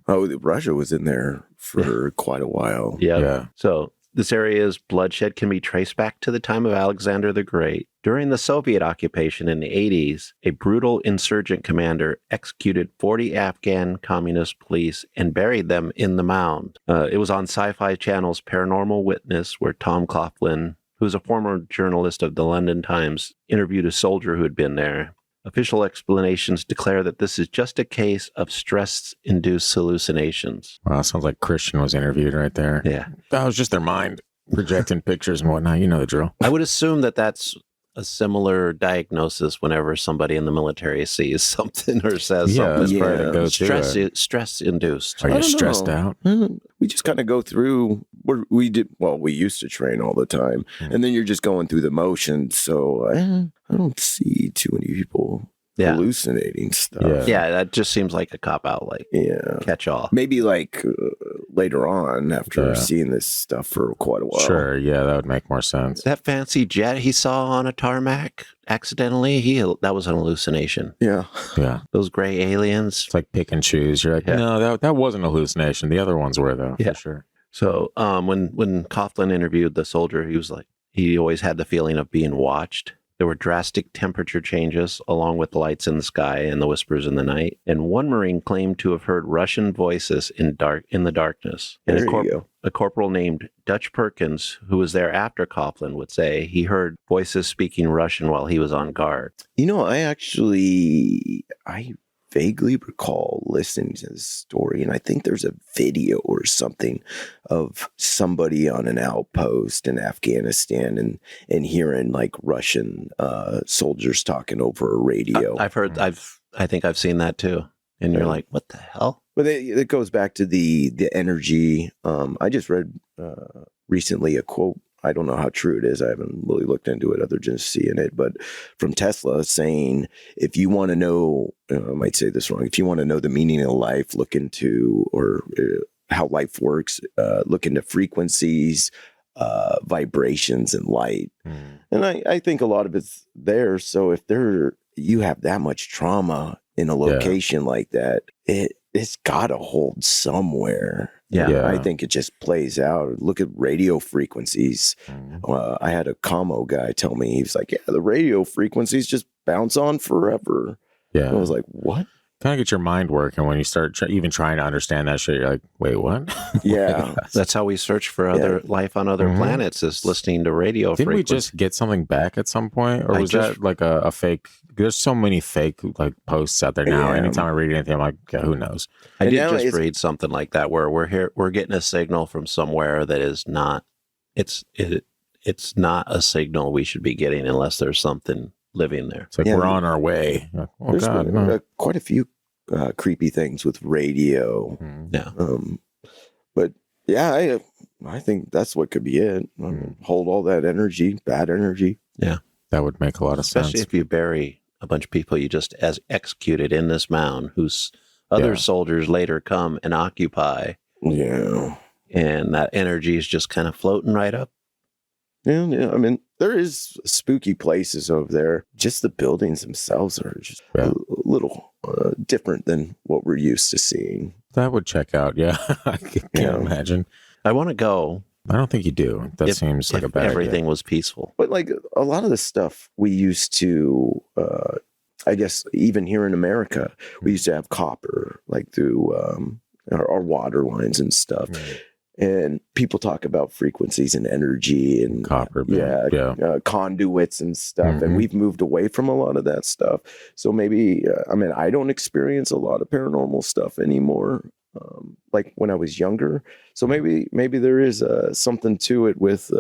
Oh, Russia was in there for quite a while. Yeah. So this area's bloodshed can be traced back to the time of Alexander the Great. During the Soviet occupation in the 80s, a brutal insurgent commander executed 40 Afghan communist police and buried them in the mound. It was on Sci-Fi Channel's Paranormal Witness, where Tom Coughlin, who's a former journalist of the London Times, interviewed a soldier who had been there. Official explanations declare that this is just a case of stress-induced hallucinations. Wow, sounds like Christian was interviewed right there. Yeah. That was just their mind projecting pictures and whatnot. You know the drill. I would assume that that's a similar diagnosis whenever somebody in the military sees something or says something. That's right. It goes through it. Stress-induced. Are I you don't stressed know. out? We just kind of go through we used to train all the time, and then you're just going through the motions. So I don't see too many people hallucinating stuff. Yeah, that just seems like a cop-out, catch all. Maybe later on after seeing this stuff for quite a while. Sure, yeah, that would make more sense. That fancy jet he saw on a tarmac accidentally, that was an hallucination. Yeah. Those gray aliens. It's like pick and choose. You're like, no, that wasn't a hallucination. The other ones were, though, for sure. So when Coughlin interviewed the soldier, he was like, he always had the feeling of being watched. There were drastic temperature changes, along with the lights in the sky and the whispers in the night. And one Marine claimed to have heard Russian voices in the darkness. And a corporal named Dutch Perkins, who was there after Coughlin, would say he heard voices speaking Russian while he was on guard. I vaguely recall listening to this story, and I think there's a video or something of somebody on an outpost in Afghanistan and hearing Russian soldiers talking over a radio. I think I've seen that too. And you're like, what the hell? But it goes back to the energy. I just read recently a quote. I don't know how true it is. I haven't really looked into it other than seeing it, but from Tesla saying, if you want to know, I might say this wrong, if you want to know the meaning of life, look into, how life works, look into frequencies, vibrations, and light. And I think a lot of it's there. So if you have that much trauma in a location like that, it's got to hold somewhere. Yeah. I think it just plays out. Look at radio frequencies. I had a commo guy tell me, he was like, the radio frequencies just bounce on forever. Yeah. And I was like, what? Kind of get your mind working when you start even trying to understand that shit. You're like, wait, what? Yeah. That's how we search for other life on other planets, is listening to radio Didn't frequencies. we just get something back at some point? Or was that like a fake? There's so many fake posts out there now. Yeah. Anytime I read anything, I'm like, who knows? I And did now just it's- read something like that where we're getting a signal from somewhere that is not, it's not a signal we should be getting unless there's something living there. It's like we're on our way. Like, oh, There's God, been, no. quite a few creepy things with radio. Yeah. But yeah, I think that's what could be it. Hold all that energy, bad energy. Yeah. That would make a lot of Especially sense. if you bury a bunch of people you just executed in this mound, whose other soldiers later come and occupy. Yeah. And that energy is just kind of floating right up. Yeah. I mean, there is spooky places over there. Just the buildings themselves are just a little different than what we're used to seeing. That would check out. Yeah. I can't imagine. I want to go. I don't think you do. That seems like a bad everything idea. was peaceful. But a lot of the stuff we used to, I guess even here in America, we used to have copper like through our water lines and stuff. Right. And people talk about frequencies and energy and Copper, conduits and stuff. Mhm. And we've moved away from a lot of that stuff. So maybe, I don't experience a lot of paranormal stuff anymore, like when I was younger. So maybe there is something to it with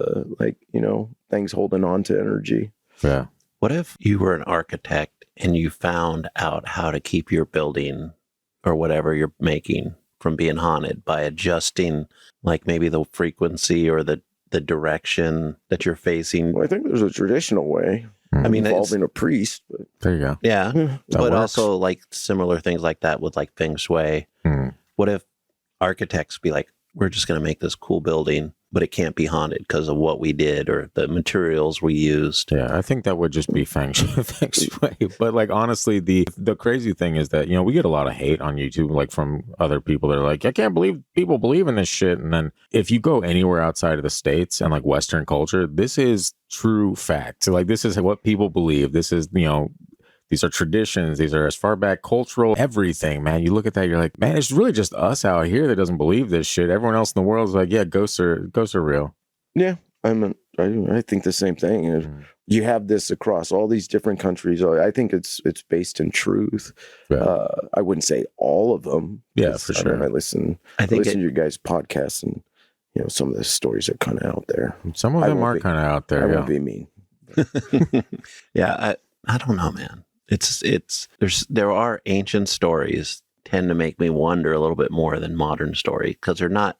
things holding on to energy. Yeah. What if you were an architect and you found out how to keep your building or whatever you're making from being haunted by adjusting like maybe the frequency or the direction that you're facing? Well, I think there's a traditional way. I mean, involving a priest. But There you go. yeah, That but works. also like similar things like that with like feng shui. Hmm. What if architects be like, we're just going to make this cool building, but it can't be haunted because of what we did or the materials we used? Yeah, I think that would just be feng shui. But like honestly, the crazy thing is that we get a lot of hate on YouTube, like from other people that are like, I can't believe people believe in this shit. And then if you go anywhere outside of the States and like Western culture, this is true fact. So like this is what people believe. This is these are traditions. These are as far back cultural everything, man. You look at that, you're like, man, it's really just us out here that doesn't believe this shit. Everyone else in the world is like, yeah, ghosts are real. yeah, I think the same thing. You have this across all these different countries. I think it's based in truth. Yeah. I wouldn't say all of them. Yeah, for sure. I listen to your guys' podcasts, and some of the stories are kind of out there. Some of them are kind of out there. I Yeah. won't be mean. Yeah, I don't know, man. There are ancient stories tend to make me wonder a little bit more than modern story because they're not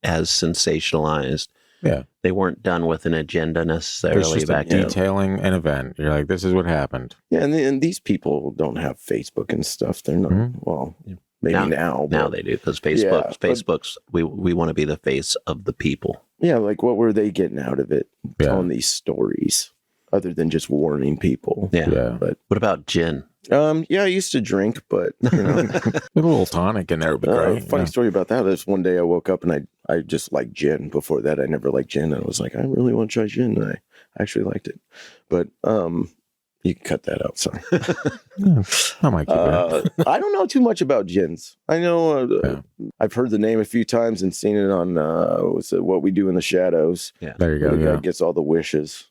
as sensationalized. Yeah. They weren't done with an agenda It's necessarily just back then. detailing an event. You're like, this is what happened. Yeah, and these people don't have Facebook and stuff. They're not. Mhm. Well, maybe now. Now but- they do because Yeah, but- Facebook's we want to be the face of the people. Yeah, like what were they getting out of it? Yeah. Telling these stories, other than just warning people. Yeah. Yeah. But What about Jinn? I used to drink, but Put a little tonic in there would be great. funny Yeah. story about that is one day I woke up and I just liked gin. Before that, I never liked gin. And I was like, I really want to try gin. And I actually liked it. But you can cut that out. Sorry. Yeah, I might keep it. I don't know too much about gins. I know I've heard the name a few times and seen it on What We Do in the Shadows. There you go. Where the Yeah. guy gets all the wishes.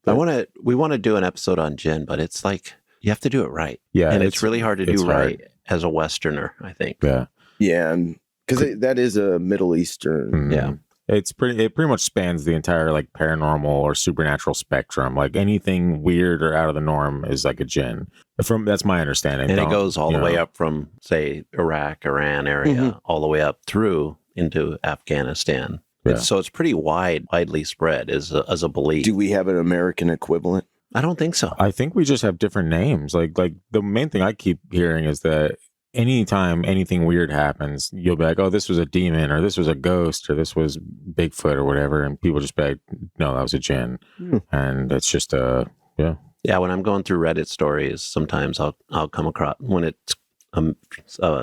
We want to do an episode on Jinn, but it's like you have to do it right. Yeah. And it's really hard to it's do hard. right as a Westerner, I think. Yeah. Yeah, and because that is a Middle Eastern. Mhm. Yeah. It pretty much spans the entire like paranormal or supernatural spectrum. Like anything weird or out of the norm is like a Jinn. That's my understanding. And it goes all the way know. up from, say, Iraq, Iran area, Mhm. all the way up through into Afghanistan. Yeah. So it's pretty widely spread as a belief. Do we have an American equivalent? I don't think so. I think we just have different names. Like the main thing I keep hearing is that anytime anything weird happens, you'll be like, oh, this was a demon or this was a ghost or this was Bigfoot or whatever. And people just be like, no, that was a Jinn. Hmm. And it's just Yeah, when I'm going through Reddit stories, sometimes I'll come across when it's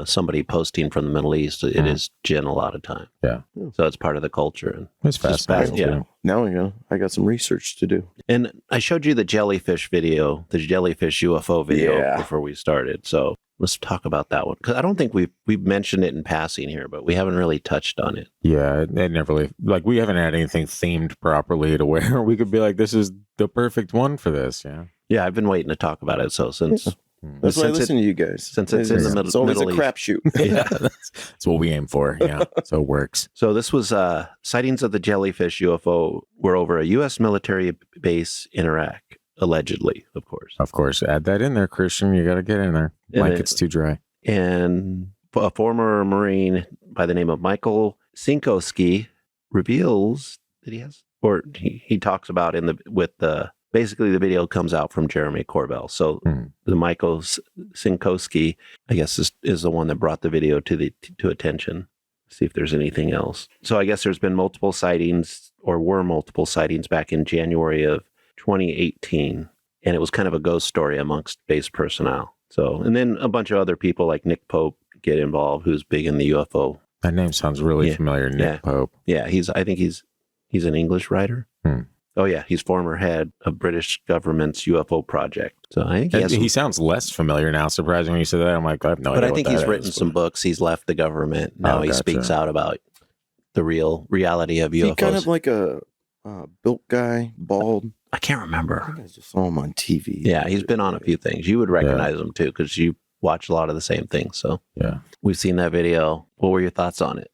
somebody posting from the Middle East. It is Jinn a lot of time. Yeah. So it's part of the culture. And it's just fascinating. yeah. too. Now I got some research to do. And I showed you the jellyfish video, the jellyfish UFO video Yeah. before we started. So let's talk about that one. Because I don't think we've mentioned it in passing here, but we haven't really touched on it. Yeah, it never really, like we haven't had anything themed properly to where we could be like, this is the perfect one for this. Yeah. Yeah, I've been waiting to talk about it. So since That's why I Since listen to you guys. since it's in the It's always Middle a East. crapshoot. yeah, that's what we aim for. Yeah, so it works. So this was sightings of the jellyfish UFO were over a U.S. military base in Iraq, allegedly, of course. Of course, add that in there, Christian. You got to get in there. And Blanket's too dry. And a former Marine by the name of Michael Sinkowski reveals that he talks about basically the video comes out from Jeremy Corbell. So the Michael Sinkowski, I guess, is the one that brought the video to attention. See if there's anything else. So I guess there's been multiple sightings back in January of 2018. And it was kind of a ghost story amongst base personnel. So, and then a bunch of other people like Nick Pope get involved, who's big in the UFO. That name sounds really Yeah. familiar. Nick Yeah. Pope. Yeah, I think he's an English writer. Oh yeah, he's former head of British government's UFO project. So I think he sounds less familiar now. Surprising when you said that. I'm like, I have no idea. But I think he's written some books. He's left the government. Now he speaks out about the reality of UFOs. He kind of like a built guy, bald. I can't remember. I think I just saw him on TV. Yeah, he's been on a few things. You would recognize him too because you watch a lot of the same things. So yeah, we've seen that video. What were your thoughts on it?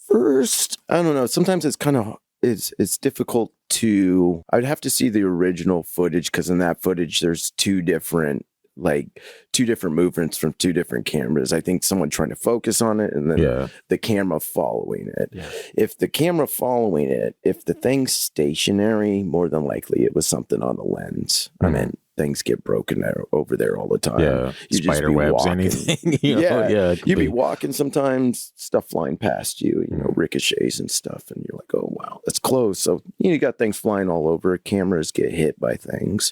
First, I don't know. Sometimes it's kind of it's difficult to. I'd have to see the original footage because in that footage there's two different movements from two different cameras. I think someone trying to focus on it and then the camera following it. Yeah. If the camera following it, if the thing's stationary, more than likely it was something on the lens. I mean, things get broken over there all the time. Yeah, you spider webs, anything. You'd be walking sometimes, stuff flying past you, ricochets and stuff, and you're like, oh wow, that's close. So you got things flying all over. Cameras get hit by things,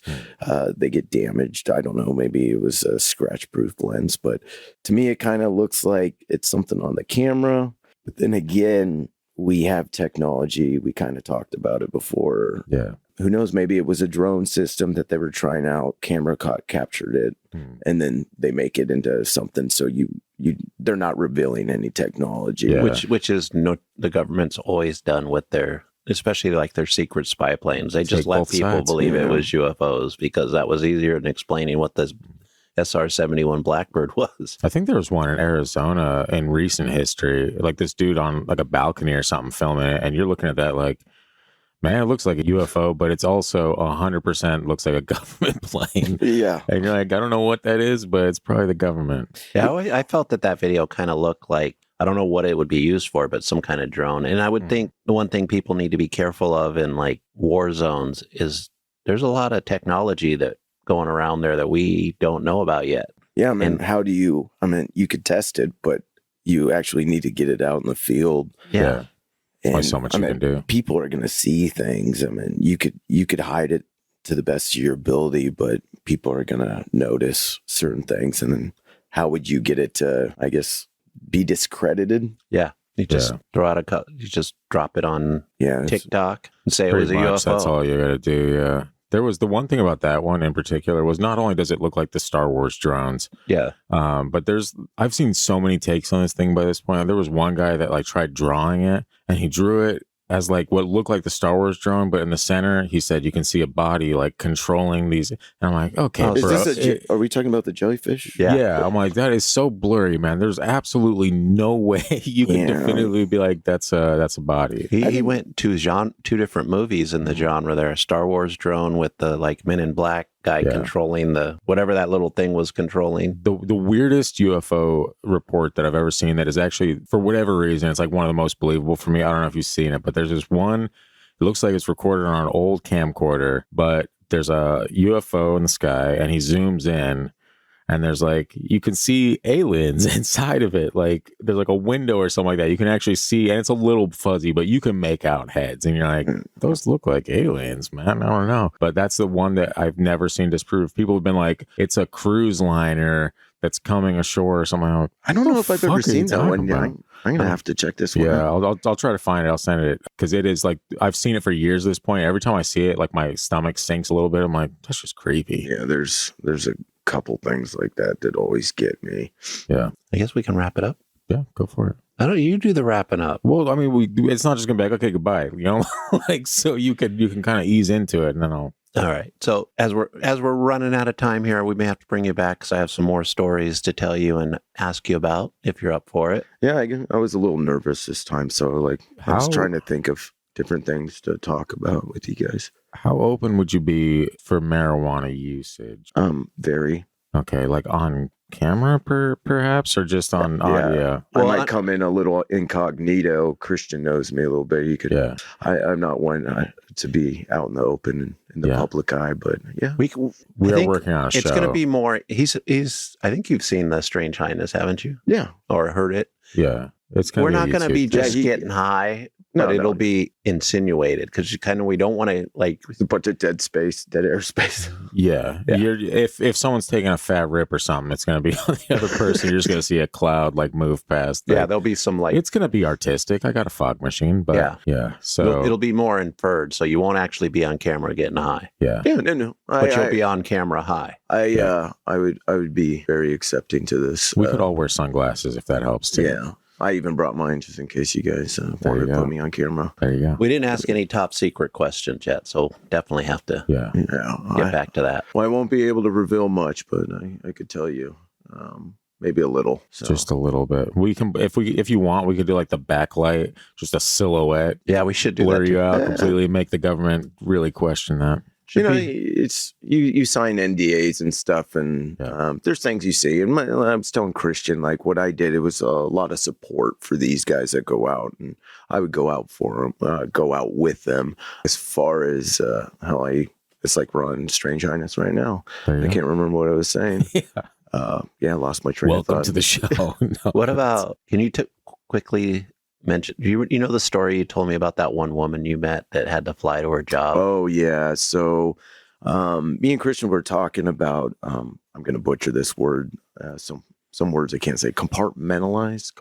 they get damaged. I don't know, maybe it was a scratch-proof lens, but to me, it kind of looks like it's something on the camera. But then again, we have technology. We kind of talked about it before. Yeah. Who knows? Maybe it was a drone system that they were trying out. Camera captured it, and then they make it into something. So they're not revealing any technology, which is the government's always done with their, especially like their secret spy planes. They just let people believe it was UFOs because that was easier than explaining what this SR-71 Blackbird was. I think there was one in Arizona in recent history, like this dude on like a balcony or something filming it, and you're looking at that like, man, it looks like a UFO, but it's also 100% looks like a government plane. Yeah. And you're like, I don't know what that is, but it's probably the government. Yeah, I felt that video kind of looked like, I don't know what it would be used for, but some kind of drone. And I would think the one thing people need to be careful of in like war zones is there's a lot of technology that going around there that we don't know about yet. Yeah, I mean, you could test it, but you actually need to get it out in the field. Yeah. And, so much you can do. People are going to see things. I mean, you could hide it to the best of your ability, but people are going to notice certain things. And then how would you get it to, I guess, be discredited? Yeah. You just throw out you just drop it on TikTok and say it was a UFO. That's all you got to do. Yeah. There was the one thing about that one in particular was not only does it look like the Star Wars drones, but I've seen so many takes on this thing by this point. There was one guy that like tried drawing it and he drew it as like what looked like the Star Wars drone, but in the center, he said you can see a body like controlling these. And I'm like, okay, are we talking about the jellyfish? Yeah. I'm like, that is so blurry, man. There's absolutely no way you can definitively be like, that's a body. He went to two different movies in the genre there. A Star Wars drone with the like Men in Black guy controlling the whatever that little thing was controlling. The weirdest UFO report that I've ever seen that is actually, for whatever reason, it's like one of the most believable for me. I don't know if you've seen it, but there's this one, it looks like it's recorded on an old camcorder, but there's a UFO in the sky and he zooms in and there's like, you can see aliens inside of it. Like there's like a window or something like that. You can actually see, and it's a little fuzzy, but you can make out heads. And you're like, those look like aliens, man. I don't know. But that's the one that I've never seen disproved. People have been like, it's a cruise liner that's coming ashore or something. Like, I don't know if I've ever seen that one. I'm going to have to check this one out. I'll try to find it. I'll send it because it is like, I've seen it for years at this point. Every time I see it, like my stomach sinks a little bit. I'm like, that's just creepy. Yeah, there's a couple things like that always get me. Yeah. I guess we can wrap it up. Yeah, go for it. You do the wrapping up. Well, I mean, it's not just gonna be like, okay, goodbye, like, so you can kind of ease into it and then I'll. All right. So as we're running out of time here, we may have to bring you back because I have some more stories to tell you and ask you about if you're up for it. Yeah, I was a little nervous this time, so like I was trying to think of different things to talk about with you guys. How open would you be for marijuana usage? Very. Okay, like on camera perhaps, or just on audio? Well, I might come in a little incognito. Christian knows me a little bit. You could. Yeah. I'm not one to be out in the open in the public eye, but we are working on a show. It's going to be more. He's. I think you've seen the Strange Highness, haven't you? Yeah. Or heard it? Yeah. We're not going to be just getting high. but it'll be insinuated because we don't want to like a bunch of dead airspace. Yeah. If someone's taking a fat rip or something, it's going to be on the other person. You're just going to see a cloud like move past. Like, there'll be some like it's going to be artistic. I got a fog machine, but so it'll be more inferred, so you won't actually be on camera getting high. Yeah. No. But you'll be on camera high. I would be very accepting to this. We could all wear sunglasses if that helps too. Yeah. I even brought mine just in case you guys wanted to put me on camera. There you go. We didn't ask any top secret questions yet, so definitely have to get back to that. Well, I won't be able to reveal much, but I could tell you maybe a little. So. Just a little bit. We can, if you want, we could do like the backlight, just a silhouette. Yeah, we should do blur that. You out completely, make the government really question that. It's you sign NDAs and stuff, and there's things you see. And I was telling Christian, like what I did, it was a lot of support for these guys that go out, and I would go out for them, go out with them. As far as how it's like we're on Strange Highness right now. I can't remember what I was saying. I lost my train of thought. Welcome to the show. No, what about? Can you quickly mention? You know the story you told me about that one woman you met that had to fly to her job? Oh yeah. So me and Christian were talking about. I'm going to butcher this word. Some words I can't say. Compartmentalized.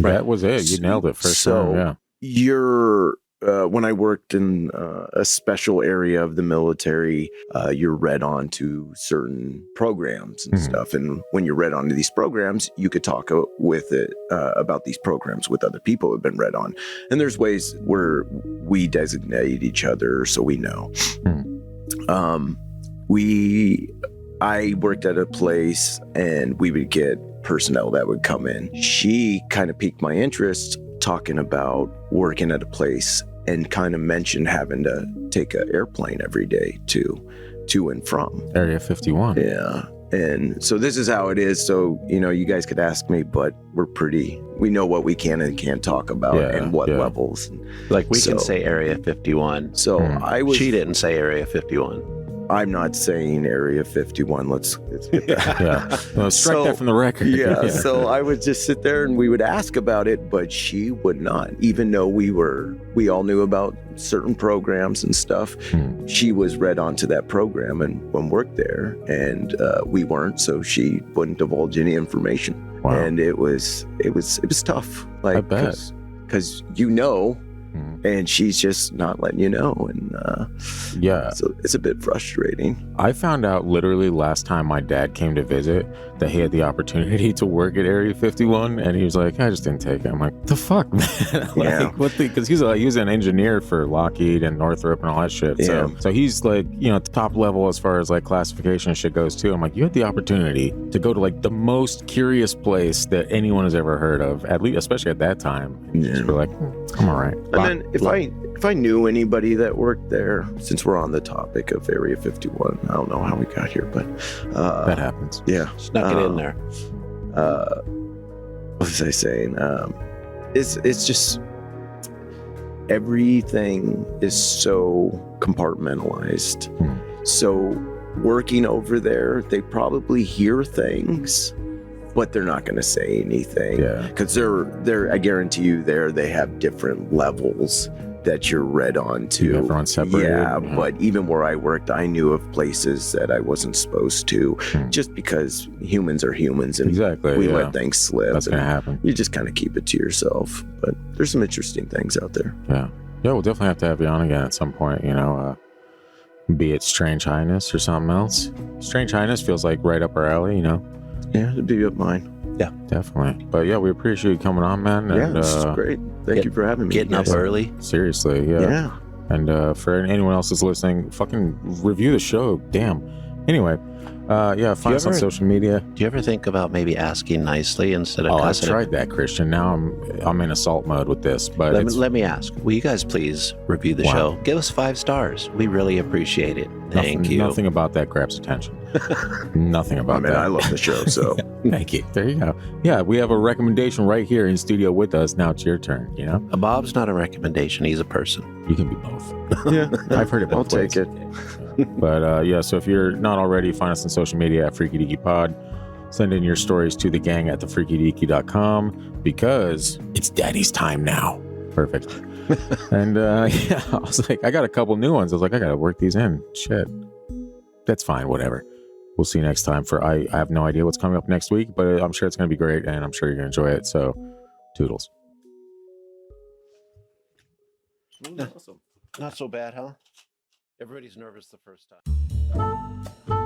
Right. That was it. You nailed it first time. Yeah. You're. When I worked in a special area of the military, you're read on to certain programs and stuff. And when you're read on to these programs, you could talk about these programs with other people who have been read on. And there's ways where we designate each other so we know. I worked at a place and we would get personnel that would come in. She kind of piqued my interest talking about working at a place and kind of mentioned having to take an airplane every day to and from Area 51. Yeah. And so this is how it is. So, you guys could ask me, but we know what we can and can't talk about and what levels. Like we can say Area 51. So she didn't say Area 51. I'm not saying Area 51. Let's get that. Well, strike that from the record. So I would just sit there and we would ask about it, but she would not. Even though we all knew about certain programs and stuff, she was read onto that program and worked there, and we weren't. So she wouldn't divulge any information. Wow. And it was tough. Like, I bet. Because and she's just not letting you know, and so it's a bit frustrating. I found out literally last time my dad came to visit that he had the opportunity to work at Area 51, and he was like, I just didn't take it. I'm like, the fuck, man? Because he was an engineer for Lockheed and Northrop and all that shit. So he's like, top level as far as like classification shit goes too. I'm like, you had the opportunity to go to like the most curious place that anyone has ever heard of, at least especially at that time. And just were like, I'm all right. And then if I knew anybody that worked there, since we're on the topic of Area 51, I don't know how we got here, but that happens. Yeah, snuck it in there. What was I saying? It's just everything is so compartmentalized. So working over there, they probably hear things, but they're not going to say anything. Because they're I guarantee you they have different levels that you're read on to. Everyone's separated. But even where I worked, I knew of places that I wasn't supposed to, just because humans are humans and we let things slip. That's going to happen. You just kind of keep it to yourself. But there's some interesting things out there. Yeah, we'll definitely have to have you on again at some point, be it Strange Highness or something else. Strange Highness feels like right up our alley, Yeah, it'd be up mine. Yeah, definitely. But we appreciate you coming on, man. And, this is great. Thank you for having me. Getting up early. Seriously, yeah. And for anyone else that's listening, fucking review the show. Damn. Anyway, find us on social media. Do you ever think about maybe asking nicely instead of cussing? I tried that, Christian. Now I'm in assault mode with this. But let me ask, will you guys please review the show? Give us 5 stars. We really appreciate it. Thank you. Nothing about that grabs attention. Nothing about that. I love the show, so thank you. There you go. Yeah, we have a recommendation right here in studio with us. Now it's your turn. Bob's not a recommendation. He's a person. You can be both. Yeah, I've heard it both ways. Take it. But so if you're not already, find us on social media at Freaky Deaky Pod. Send in your stories to the gang at thefreakydeaky.com because it's daddy's time now. Perfect. And yeah, I was like, I got a couple new ones. I was like, I got to work these in. Shit. That's fine. Whatever. We'll see next time. I have no idea what's coming up next week, but I'm sure it's going to be great, and I'm sure you're going to enjoy it. So, toodles. Awesome. Not so bad, huh? Everybody's nervous the first time.